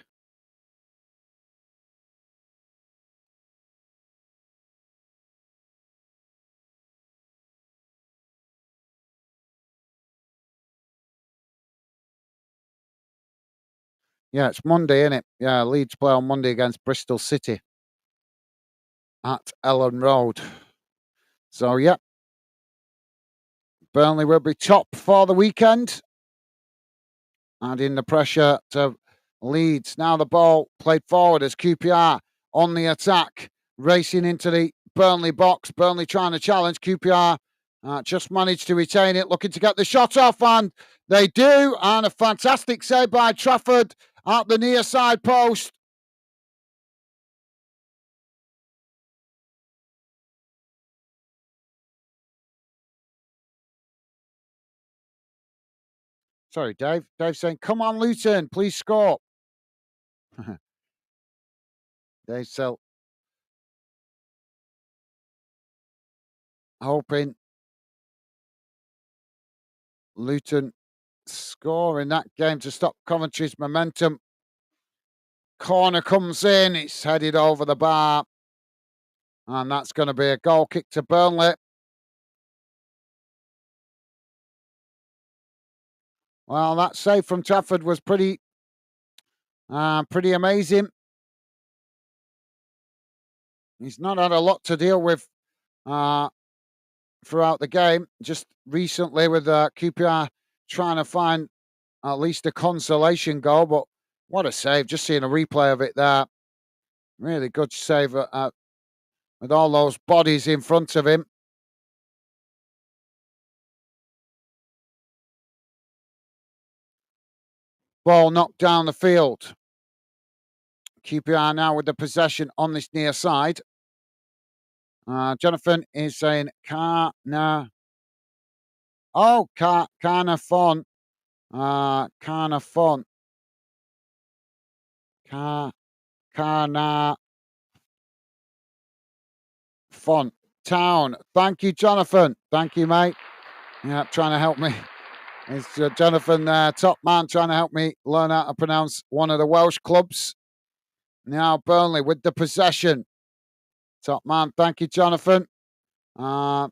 Yeah, it's Monday, isn't it? Yeah, Leeds play on Monday against Bristol City at Ellen Road. So, yeah, Burnley will be top for the weekend. Adding the pressure to Leeds. Now the ball played forward as QPR on the attack, racing into the Burnley box. Burnley trying to challenge. QPR just managed to retain it, looking to get the shot off, and they do. And a fantastic save by Trafford at the near side post. Sorry, Dave. Dave saying, come on, Luton, please score. Dave still hoping Luton score in that game to stop Coventry's momentum. Corner comes in, it's headed over the bar. And that's going to be a goal kick to Burnley. Well, that save from Trafford was pretty amazing. He's not had a lot to deal with throughout the game. Just recently with QPR trying to find at least a consolation goal. But what a save. Just seeing a replay of it there. Really good save with all those bodies in front of him. Ball knocked down the field. QPR now with the possession on this near side. Jonathan is saying Carna. Oh, Carnafon. Carnafon. Carnafon Town. Thank you, Jonathan. Thank you, mate. Yeah, trying to help me It's Jonathan, top man, trying to help me learn how to pronounce one of the Welsh clubs. Now Burnley with the possession. Top man, thank you, Jonathan. Joe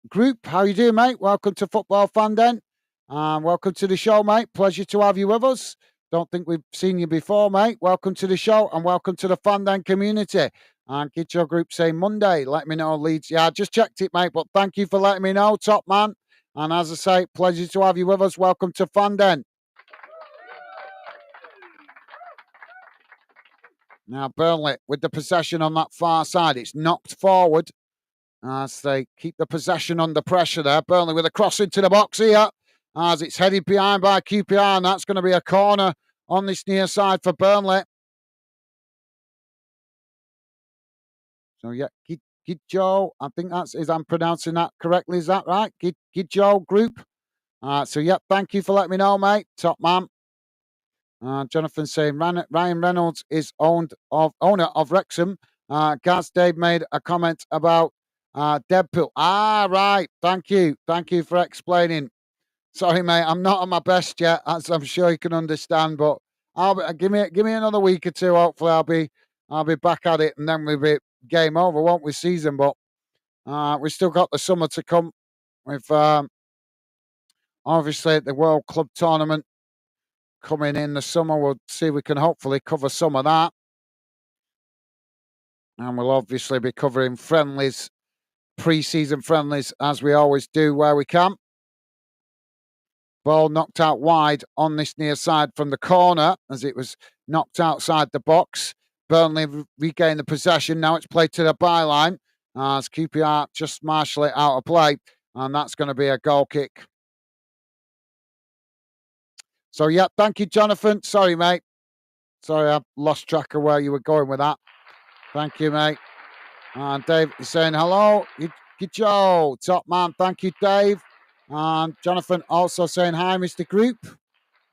Group, how you doing, mate? Welcome to Football Fan Den. Welcome to the show, mate. Pleasure to have you with us. Don't think we've seen you before, mate. Welcome to the show and welcome to the Fan Den community. And Joe Group saying Monday, let me know, Leeds. Yeah, I just checked it, mate, but thank you for letting me know, top man. And as I say, pleasure to have you with us. Welcome to Fan Den. Now, Burnley with the possession on that far side. It's knocked forward as they keep the possession under pressure there. Burnley with a cross into the box here as it's headed behind by QPR, and that's going to be a corner on this near side for Burnley. So, yeah, Gidjo, I think I'm pronouncing that correctly. Is that right? Gidjo Group. So, yeah, thank you for letting me know, mate. Top man. Jonathan saying Ryan Reynolds is owner of Wrexham. Gaz Dave made a comment about Deadpool. Right. Thank you for explaining. Sorry, mate. I'm not on my best yet, as I'm sure you can understand. But give me another week or two. Hopefully, I'll be back at it, and then we'll be game over, won't we? Season, but we've still got the summer to come with obviously the World Club Tournament coming in the summer. We'll see if we can hopefully cover some of that. And we'll obviously be covering friendlies, pre-season friendlies, as we always do where we can. Ball knocked out wide on this near side from the corner as it was knocked outside the box. Burnley regained the possession. Now it's played to the byline as QPR just marshal it out of play. And that's going to be a goal kick. So, yeah, thank you, Jonathan. Sorry, mate. Sorry, I've lost track of where you were going with that. Thank you, mate. And Dave is saying hello. Joe, top man. Thank you, Dave. And Jonathan also saying hi, Mr. Group.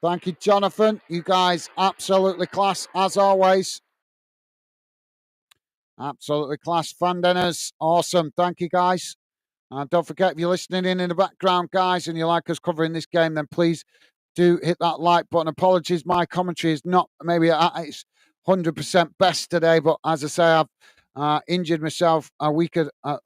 Thank you, Jonathan. You guys absolutely class, as always. Absolutely class. Fan Denners. Awesome. Thank you, guys. And don't forget, if you're listening in the background, guys, and you like us covering this game, then please do hit that like button. Apologies, my commentary is not maybe at its 100% best today, but as I say, I've injured myself a week and a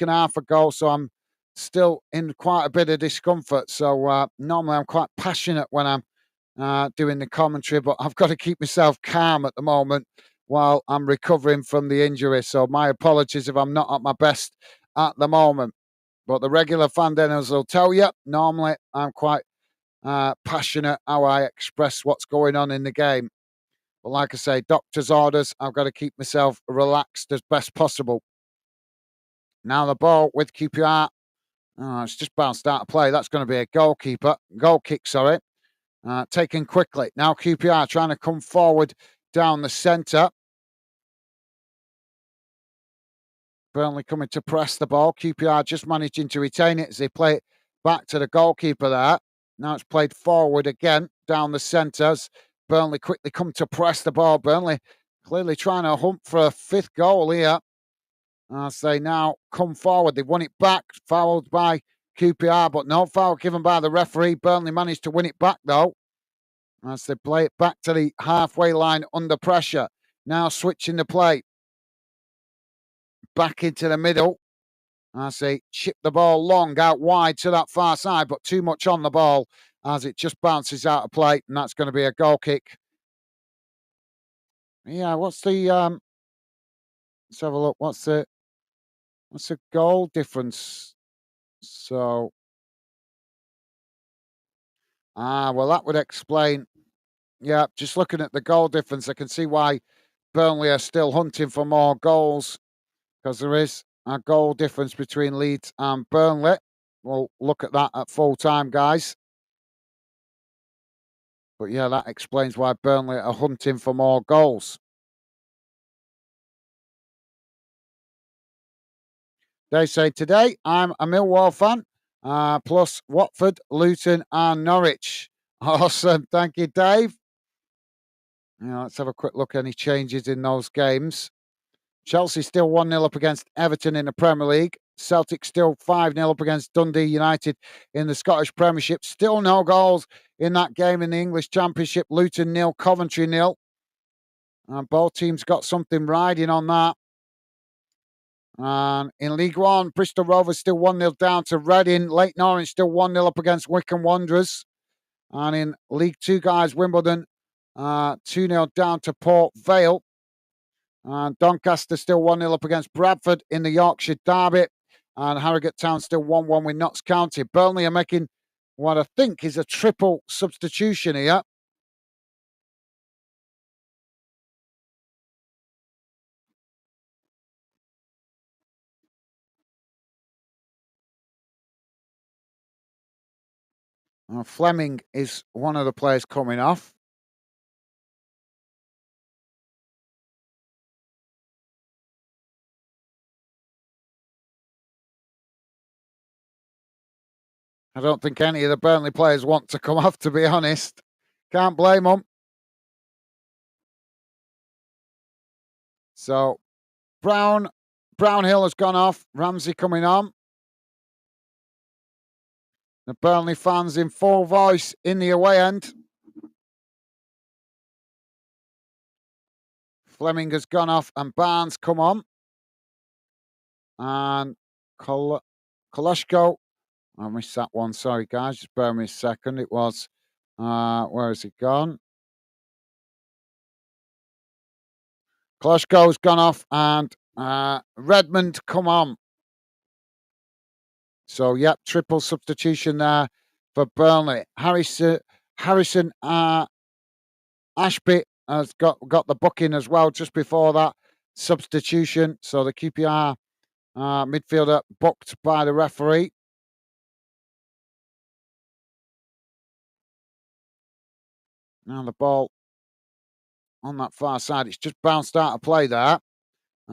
half ago, so I'm still in quite a bit of discomfort. So normally I'm quite passionate when I'm doing the commentary, but I've got to keep myself calm at the moment while I'm recovering from the injury. So my apologies if I'm not at my best at the moment. But the regular fan dinners will tell you, normally I'm quite passionate how I express what's going on in the game. But like I say, doctor's orders, I've got to keep myself relaxed as best possible. Now the ball with QPR. It's just bounced out of play. That's going to be a goal kick, sorry. Taken quickly. Now QPR trying to come forward down the centre. Burnley coming to press the ball. QPR just managing to retain it as they play it back to the goalkeeper there. Now it's played forward again down the centres. Burnley quickly come to press the ball. Burnley clearly trying to hunt for a fifth goal here. As they now come forward. They've won it back, fouled by QPR, but no foul given by the referee. Burnley managed to win it back though, as they play it back to the halfway line under pressure. Now switching the play back into the middle. As they chip the ball long out wide to that far side, but too much on the ball as it just bounces out of play, and that's going to be a goal kick. Yeah, what's the let's have a look. What's the goal difference? So well, that would explain. Yeah, just looking at the goal difference, I can see why Burnley are still hunting for more goals, because there is a goal difference between Leeds and Burnley. We'll look at that at full time, guys. But yeah, that explains why Burnley are hunting for more goals. They say today I'm a Millwall fan, plus Watford, Luton, and Norwich. Awesome. Thank you, Dave. Yeah, let's have a quick look. Any changes in those games? Chelsea still 1-0 up against Everton in the Premier League. Celtic still 5-0 up against Dundee United in the Scottish Premiership. Still no goals in that game in the English Championship. Luton 0, Coventry 0. Both teams got something riding on that. And in League One, Bristol Rovers still 1-0 down to Reading. Leyton Orient still 1-0 up against Wycombe Wanderers. And in League Two, guys, Wimbledon 2-0 down to Port Vale. And Doncaster still 1-0 up against Bradford in the Yorkshire Derby. And Harrogate Town still 1-1 with Notts County. Burnley are making what I think is a triple substitution here. Fleming is one of the players coming off. I don't think any of the Burnley players want to come off, to be honest. Can't blame them. So Brownhill has gone off. Ramsey coming on. The Burnley fans in full voice in the away end. Fleming has gone off and Barnes come on. And Koloshko. I missed that one. Sorry, guys. Just bear me a second. It was, where has it gone? Koloshko's gone off and Redmond come on. So, yep, triple substitution there for Burnley. Harrison Ashby has got the booking as well just before that substitution. So the QPR midfielder booked by the referee. Now the ball on that far side. It's just bounced out of play there.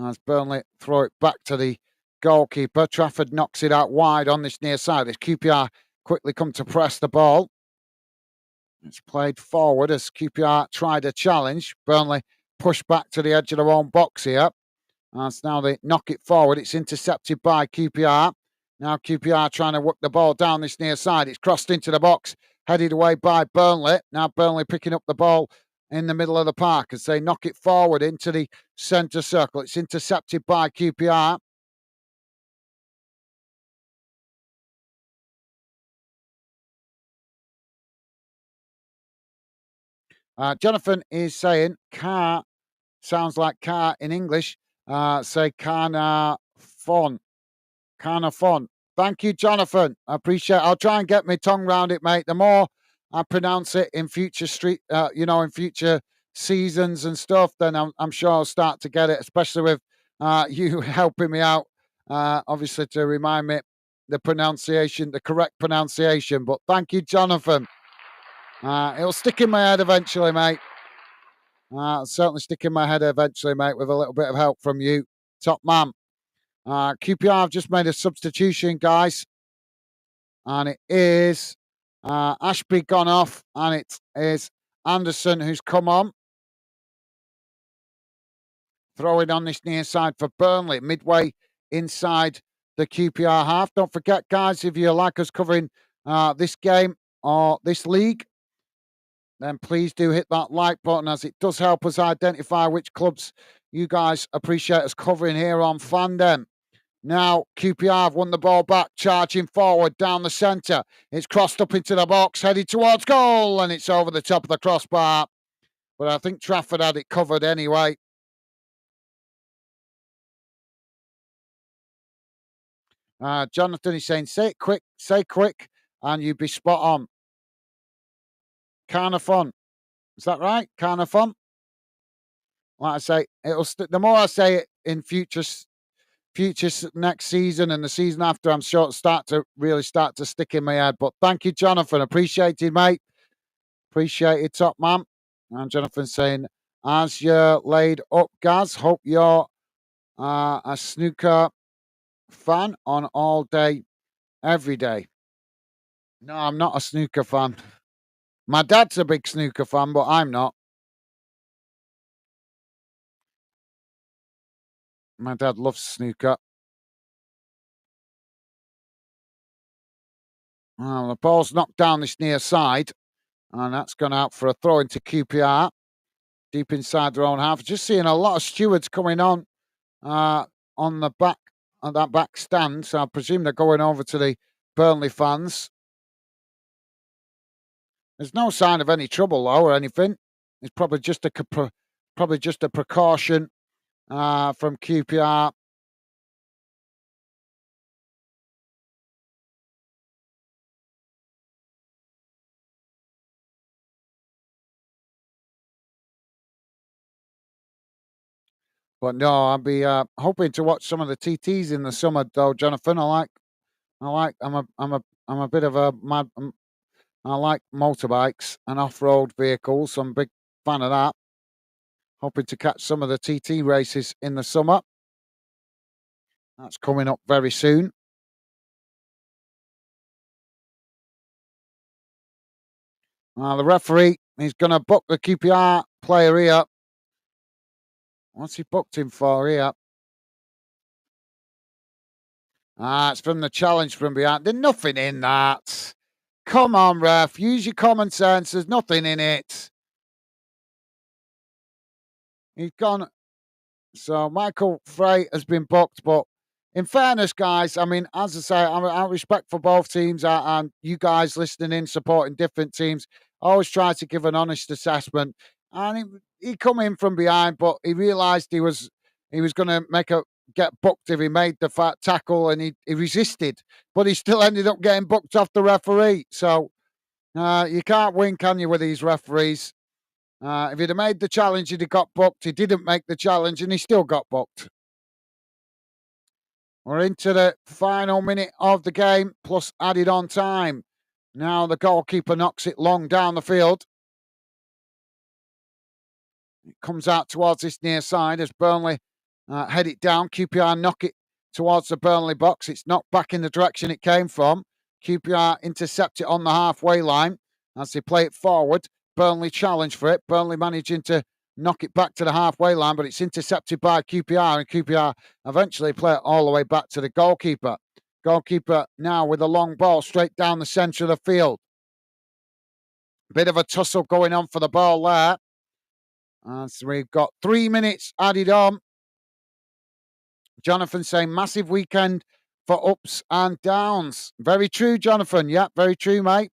As Burnley throw it back to the goalkeeper. Trafford knocks it out wide on this near side. As QPR quickly come to press the ball. It's played forward as QPR tried a challenge. Burnley pushed back to the edge of their own box here. As now they knock it forward. It's intercepted by QPR. Now QPR trying to work the ball down this near side. It's crossed into the box, headed away by Burnley. Now Burnley picking up the ball in the middle of the park as they knock it forward into the centre circle. It's intercepted by QPR. Jonathan is saying car sounds like car in English. Say Carna Fon. Carna Fon. Thank you, Jonathan. I appreciate it. I'll try and get my tongue round it, mate. The more I pronounce it in future in future seasons and stuff, then I'm sure I'll start to get it, especially with you helping me out, obviously, to remind me the correct pronunciation. But thank you, Jonathan. It'll stick in my head eventually, mate. It'll certainly stick in my head eventually, mate, with a little bit of help from you. Top man. QPR have just made a substitution, guys. And it is Ashby gone off, and it is Anderson who's come on. Throwing on this near side for Burnley, midway inside the QPR half. Don't forget, guys, if you like us covering this game or this league, then please do hit that like button, as it does help us identify which clubs you guys appreciate us covering here on Fandom. Now, QPR have won the ball back, charging forward down the centre. It's crossed up into the box, headed towards goal, and it's over the top of the crossbar. But I think Trafford had it covered anyway. Jonathan is saying, say quick, and you'd be spot on. Carnafon. Is that right? Carnafon? Like I say, the more I say it in future next season and the season after, I'm sure it'll really start to stick in my head. But thank you, Jonathan. Appreciate it, mate. Appreciate it, top man. And Jonathan saying, as you're laid up, Gaz, hope you're a snooker fan on all day, every day. No, I'm not a snooker fan. My dad's a big snooker fan, but I'm not. My dad loves snooker. Well, the ball's knocked down this near side, and that's gone out for a throw into QPR, deep inside their own half. Just seeing a lot of stewards coming uh, on the back, on that back stand. So I presume they're going over to the Burnley fans. There's no sign of any trouble though or anything. It's probably just a precaution from QPR. But no, I'll be hoping to watch some of the TTs in the summer, though, Jonathan. I'm a bit of a mad. I like motorbikes and off-road vehicles. So I'm a big fan of that. Hoping to catch some of the TT races in the summer. That's coming up very soon. The referee, he's going to book the QPR player here. What's he booked him for here? It's from the challenge from behind. There's nothing in that. Come on, ref. Use your common sense. There's nothing in it. He's gone. So Michael Frey has been booked, but in fairness, guys, I mean, as I say, I respect for both teams and you guys listening in, supporting different teams. I always try to give an honest assessment, and he come in from behind, but he realised he was going to get booked if he made the fat tackle, and he resisted, but he still ended up getting booked off the referee. So you can't win, can you, with these referees? If he'd have made the challenge, he'd have got booked. He didn't make the challenge, and he still got booked. We're into the final minute of the game, plus added on time. Now the goalkeeper knocks it long down the field. It comes out towards this near side as Burnley head it down. QPR knock it towards the Burnley box. It's knocked back in the direction it came from. QPR intercept it on the halfway line as they play it forward. Burnley challenge for it. Burnley managing to knock it back to the halfway line, but it's intercepted by QPR, and QPR eventually play it all the way back to the goalkeeper. Goalkeeper now with a long ball straight down the centre of the field. Bit of a tussle going on for the ball there. So we've got 3 minutes added on. Jonathan saying massive weekend for ups and downs. Very true, Jonathan. Yeah, very true, mate.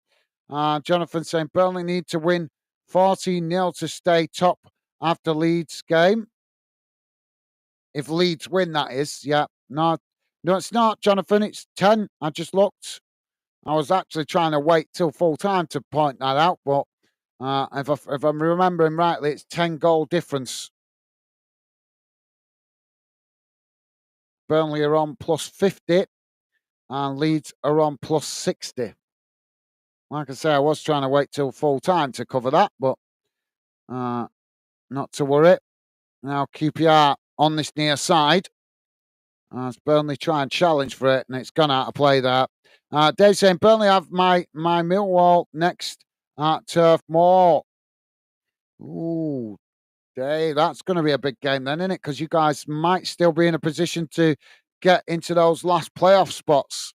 Jonathan saying Burnley need to win 14-0 to stay top after Leeds game. If Leeds win, that is. Yeah. No, it's not, Jonathan. It's 10. I just looked. I was actually trying to wait till full time to point that out, but if I'm remembering rightly, it's 10 goal difference. Burnley are on plus 50 and Leeds are on plus 60. Like I say, I was trying to wait till full time to cover that, but not to worry. Now QPR on this near side. As Burnley try and challenge for it, and it's gone out of play there. Dave saying Burnley have my Millwall next at Turf Moor. Ooh, Dave, that's going to be a big game then, isn't it? Because you guys might still be in a position to get into those last playoff spots.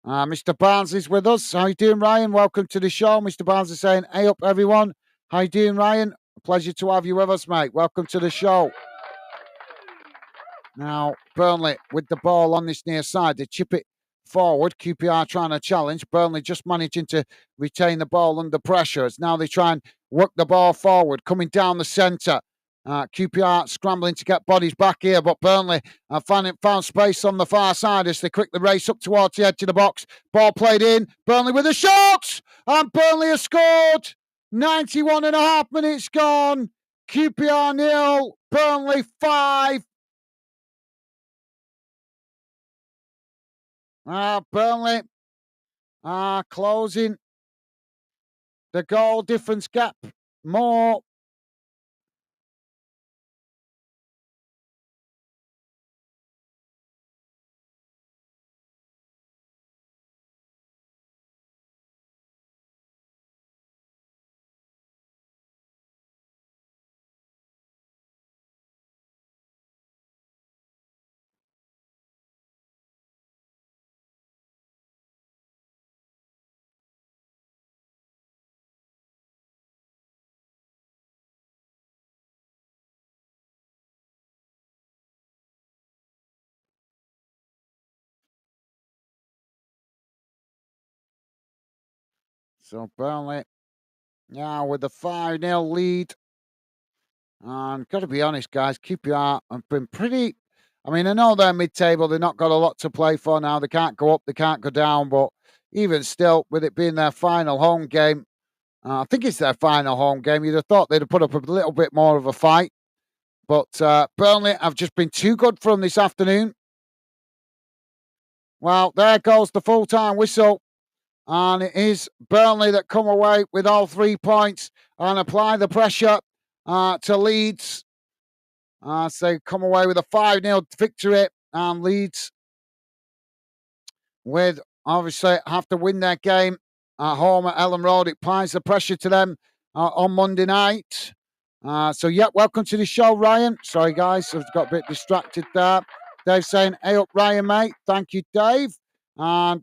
Mr. Barnes is with us. How you doing, Ryan? Welcome to the show. Mr. Barnes is saying, "Hey up, everyone. How you doing, Ryan? A pleasure to have you with us, mate. Welcome to the show." Now, Burnley with the ball on this near side. They chip it forward. QPR trying to challenge. Burnley just managing to retain the ball under pressure. As now they try and work the ball forward, coming down the centre. QPR scrambling to get bodies back here, but Burnley found space on the far side as they quickly race up towards the edge of the box. Ball played in. Burnley with a shot! And Burnley has scored! 91 and a half minutes gone. QPR 0, Burnley 5. Burnley closing the goal difference gap more. So Burnley now with the 5-0 lead. And got to be honest, guys, QPR have been pretty. I mean, I know they're mid-table. They've not got a lot to play for now. They can't go up, they can't go down. But even still, with it being their final home game, I think it's their final home game. You'd have thought they'd have put up a little bit more of a fight. But Burnley have just been too good for them this afternoon. Well, there goes the full-time whistle. And it is Burnley that come away with all 3 points and apply the pressure to Leeds. So they come away with a 5-0 victory. And Leeds with obviously have to win their game at home at Ellen Road. It applies the pressure to them on Monday night. Yeah, welcome to the show, Ryan. Sorry, guys, I've got a bit distracted there. Dave saying, hey up, Ryan, mate. Thank you, Dave. And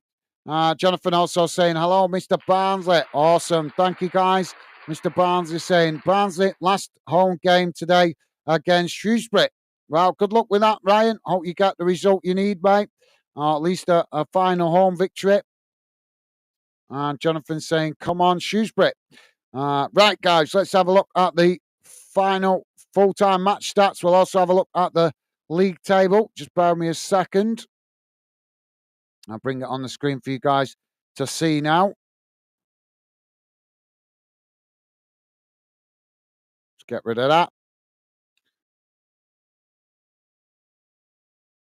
Jonathan also saying, hello, Mr. Barnsley. Awesome. Thank you, guys. Mr. Barnsley saying, Barnsley, last home game today against Shrewsbury. Well, good luck with that, Ryan. Hope you get the result you need, mate. Or at least a final home victory. And Jonathan saying, come on, Shrewsbury. Right, guys, let's have a look at the final full-time match stats. We'll also have a look at the league table. Just bear with me a second. I'll bring it on the screen for you guys to see now. Let's get rid of that.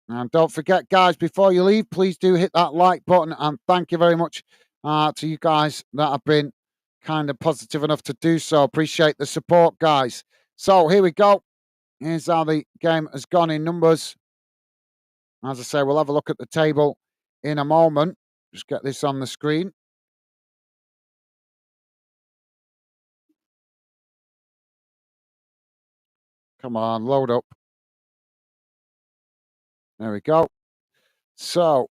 And don't forget, guys, before you leave, please do hit that like button. And thank you very much to you guys that have been kind of positive enough to do so. Appreciate the support, guys. So here we go. Here's how the game has gone in numbers. As I say, we'll have a look at the table in a moment. Just get this on the screen. Come on, load up. There we go. So,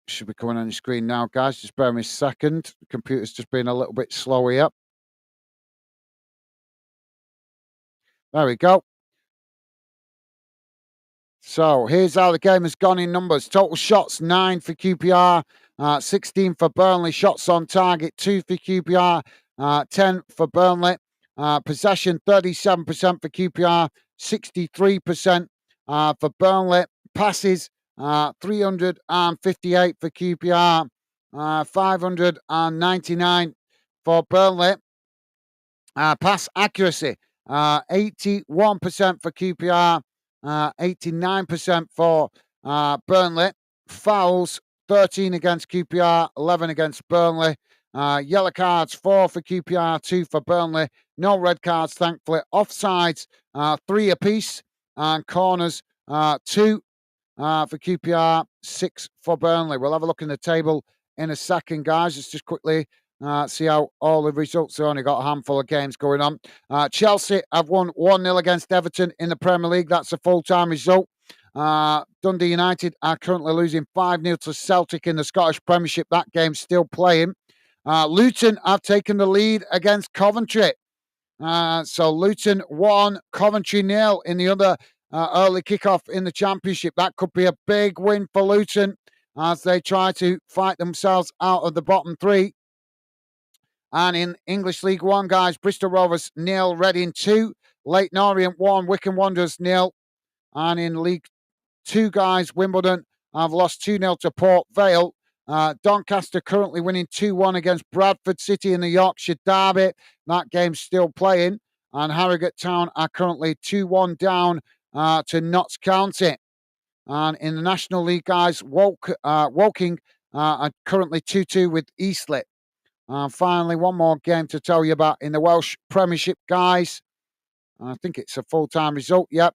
should be coming on your screen now, guys. Just bear with me a second. The computer's just been a little bit slow here. There we go. So here's how the game has gone in numbers. Total shots, 9 for QPR, 16 for Burnley. Shots on target, 2 for QPR, 10 for Burnley. Possession, 37% for QPR, 63% for Burnley. Passes, 358 for QPR, 599 for Burnley. Pass accuracy, 81% for QPR, 89% for Burnley. Fouls, 13 against QPR, 11 against Burnley. Yellow cards, 4 for QPR, 2 for Burnley. No red cards, thankfully. Offsides, 3 apiece. And corners, 2 for QPR, 6 for Burnley. We'll have a look in the table in a second, guys. Let's just quickly see how all the results are. Only got a handful of games going on. Chelsea have won 1-0 against Everton in the Premier League. That's a full-time result. Dundee United are currently losing 5-0 to Celtic in the Scottish Premiership. That game's still playing. Luton have taken the lead against Coventry. So Luton 1, Coventry 0 in the other early kickoff in the Championship. That could be a big win for Luton as they try to fight themselves out of the bottom 3. And in English League One, guys, Bristol Rovers 0, Reading 2, Leyton Orient 1, Wycombe Wanderers 0. And in League 2, guys, Wimbledon have lost 2-0 to Port Vale. Doncaster currently winning 2-1 against Bradford City in the Yorkshire Derby. That game's still playing. And Harrogate Town are currently 2-1 down to Notts County. And in the National League, guys, Woking are currently 2-2 with Eastleigh. Finally, one more game to tell you about in the Welsh Premiership, guys. I think it's a full-time result, yep.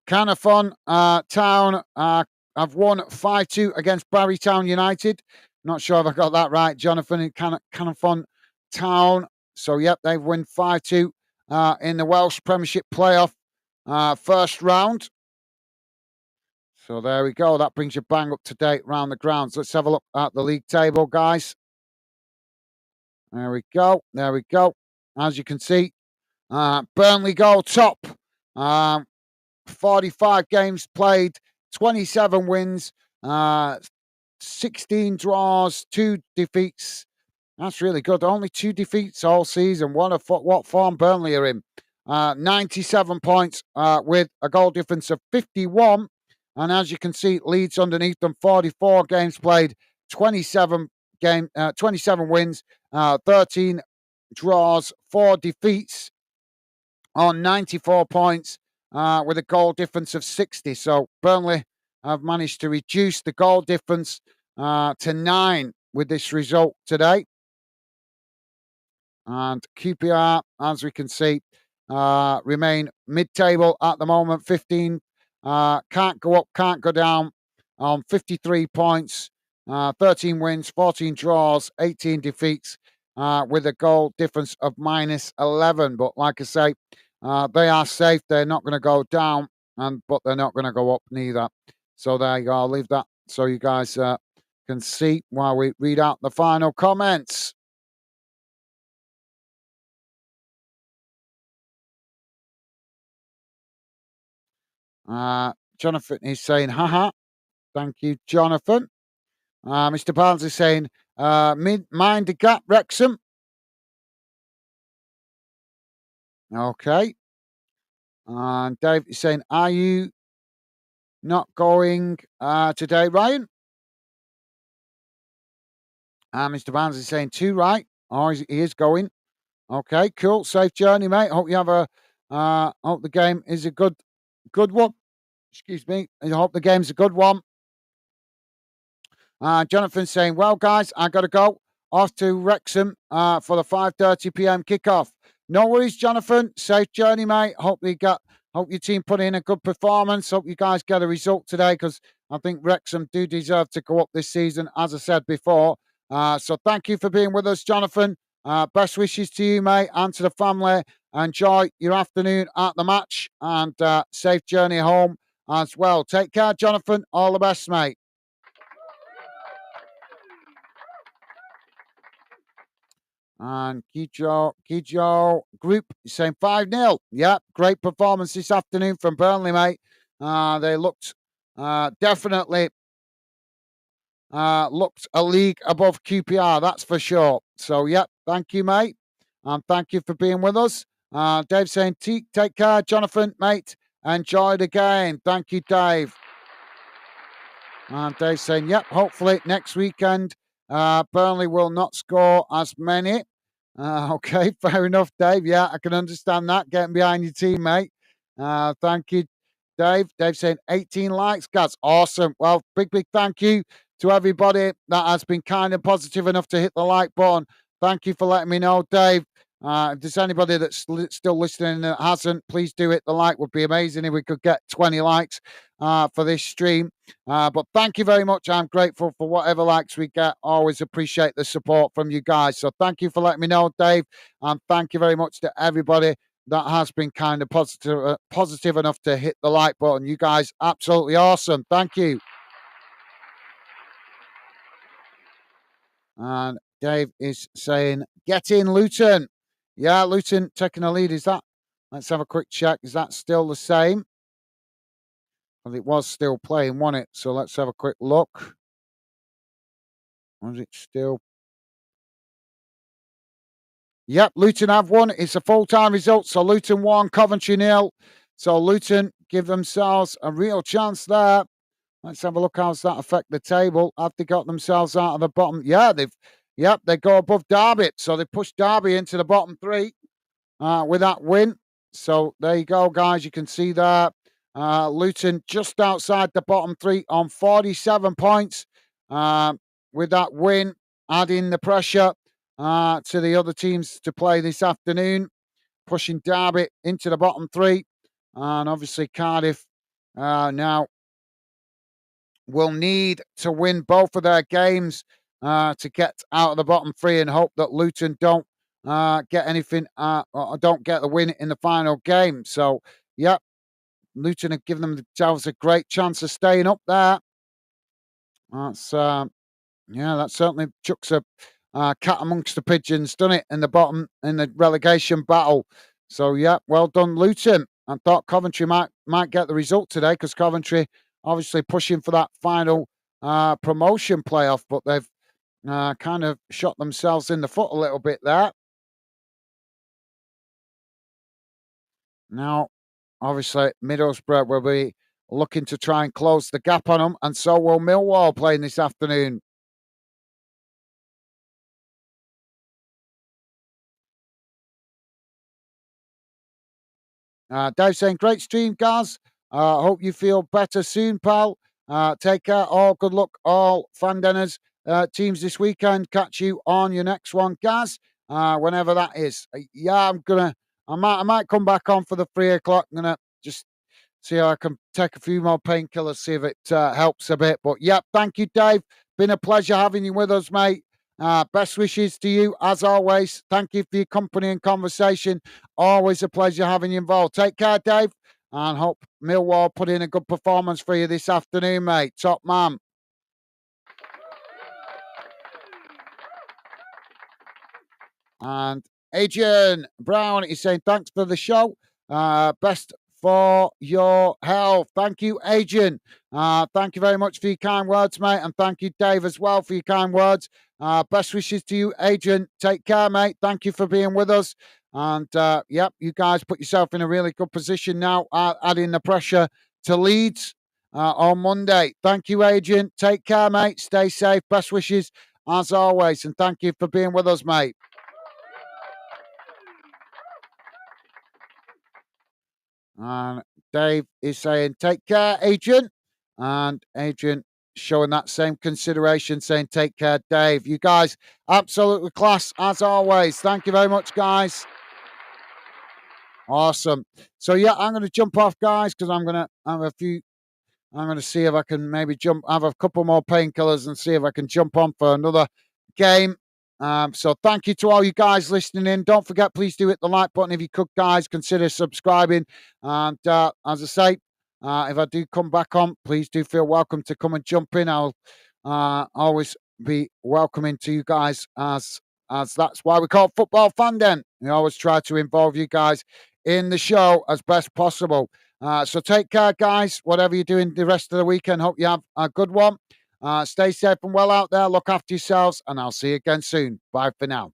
Canafon Town have won 5-2 against Barrytown United. Not sure if I got that right, Jonathan, in Canafon Town. So, yep, they've won 5-2 in the Welsh Premiership playoff first round. So there we go. That brings you bang up to date round the grounds. Let's have a look at the league table, guys. There we go. There we go. As you can see, Burnley go top. 45 games played, 27 wins, 16 draws, 2 defeats. That's really good. Only 2 defeats all season. What form Burnley are in. 97 points with a goal difference of 51. And as you can see, Leeds underneath them, 44 games played, 27 wins, 13 draws, 4 defeats on 94 points with a goal difference of 60. So Burnley have managed to reduce the goal difference to 9 with this result today. And QPR, as we can see, remain mid-table at the moment, 15. Can't go up, can't go down on 53 points, 13 wins, 14 draws, 18 defeats, with a goal difference of minus 11. But like I say, they are safe. They're not going to go down, but they're not going to go up neither. So there you go. I'll leave that so you guys can see while we read out the final comments. Jonathan is saying, haha. Thank you, Jonathan. Mr. Barnes is saying, mind the gap, Wrexham. Okay. And Dave is saying, are you not going today, Ryan? Mr. Barnes is saying 2 right. Oh, he is going. Okay, cool. Safe journey, mate. Hope you have hope the game is a good one. Excuse me. I hope the game's a good one. Jonathan's saying, well, guys, I got to go off to Wrexham for the 5:30 p.m. kickoff. No worries, Jonathan. Safe journey, mate. Hope your team put in a good performance. Hope you guys get a result today because I think Wrexham do deserve to go up this season, as I said before. So thank you for being with us, Jonathan. Best wishes to you, mate, and to the family. Enjoy your afternoon at the match and safe journey home as well. Take care, Jonathan. All the best, mate. And Kijo Group saying 5-0. Yeah, great performance this afternoon from Burnley, mate. They looked definitely looked a league above QPR, that's for sure. So, yeah, thank you, mate. And thank you for being with us. Dave saying, take care, Jonathan, mate. Enjoy the game. Thank you, Dave. And Dave saying, yep, hopefully next weekend Burnley will not score as many. Okay, fair enough, Dave. Yeah, I can understand that. Getting behind your team, mate. Thank you, Dave. Dave saying 18 likes. That's awesome. Well, big thank you to everybody that has been kind and positive enough to hit the like button. Thank you for letting me know, Dave. If there's anybody that's still listening that hasn't, please do it. The like would be amazing if we could get 20 likes for this stream. But thank you very much. I'm grateful for whatever likes we get. Always appreciate the support from you guys. So thank you for letting me know, Dave. And thank you very much to everybody that has been kind of positive enough to hit the like button. You guys, absolutely awesome. Thank you. And Dave is saying, get in, Luton. Yeah, Luton taking a lead. Is that? Let's have a quick check. Is that still the same? Well, it was still playing, wasn't it? So let's have a quick look. Was it still? Yep, Luton have won. It's a full-time result. So Luton 1, Coventry 0. So Luton give themselves a real chance there. Let's have a look. How's that affect the table? Have they got themselves out of the bottom? Yeah, they go above Derby. So they pushed Derby into the bottom 3 with that win. So there you go, guys. You can see there. Luton just outside the bottom 3 on 47 points with that win, adding the pressure to the other teams to play this afternoon, pushing Derby into the bottom 3. And obviously Cardiff now will need to win both of their games to get out of the bottom 3 and hope that Luton don't get anything or don't get the win in the final game. So, yep, Luton have given themselves a great chance of staying up there. That's that certainly chucks a cat amongst the pigeons, done it in the bottom in the relegation battle. So yeah, well done, Luton. I thought Coventry might get the result today because Coventry obviously pushing for that final promotion playoff, but they've kind of shot themselves in the foot a little bit there. Now, obviously, Middlesbrough will be looking to try and close the gap on them, and so will Millwall playing this afternoon. Dave saying, great stream, Gaz. Hope you feel better soon, pal. Take care. All good luck, all Fandeners teams this weekend. Catch you on your next one, Gaz. Whenever that is. Yeah, I might come back on for the 3 o'clock. I'm gonna just see how I can take a few more painkillers, see if it helps a bit. But yeah, thank you, Dave. Been a pleasure having you with us, mate. Best wishes to you as always. Thank you for your company and conversation. Always a pleasure having you involved. Take care, Dave, and hope Millwall put in a good performance for you this afternoon, mate. Top man. And Adrian Brown is saying, thanks for the show. Best for your health. Thank you, Adrian. Thank you very much for your kind words, mate. And thank you, Dave, as well, for your kind words. Best wishes to you, Adrian. Take care, mate. Thank you for being with us. And yep, you guys put yourself in a really good position now, adding the pressure to Leeds on Monday. Thank you, Adrian. Take care, mate. Stay safe. Best wishes as always. And thank you for being with us, mate. And Dave is saying, take care, Adrian. And Adrian showing that same consideration, saying, take care, Dave. You guys, absolutely class as always. Thank you very much, guys. Awesome. So, yeah, I'm going to jump off, guys, because I'm going to have a few. I'm going to see if I can maybe have a couple more painkillers and see if I can jump on for another game. So thank you to all you guys listening in. Don't forget, please do hit the like button if you could, guys. Consider subscribing. And as I say, if I do come back on, please do feel welcome to come and jump in. I'll always be welcoming to you guys as that's why we call Football Fan Den. We always try to involve you guys in the show as best possible. So take care, guys. Whatever you're doing the rest of the weekend, hope you have a good one. Stay safe and well out there. Look after yourselves, and I'll see you again soon. Bye for now.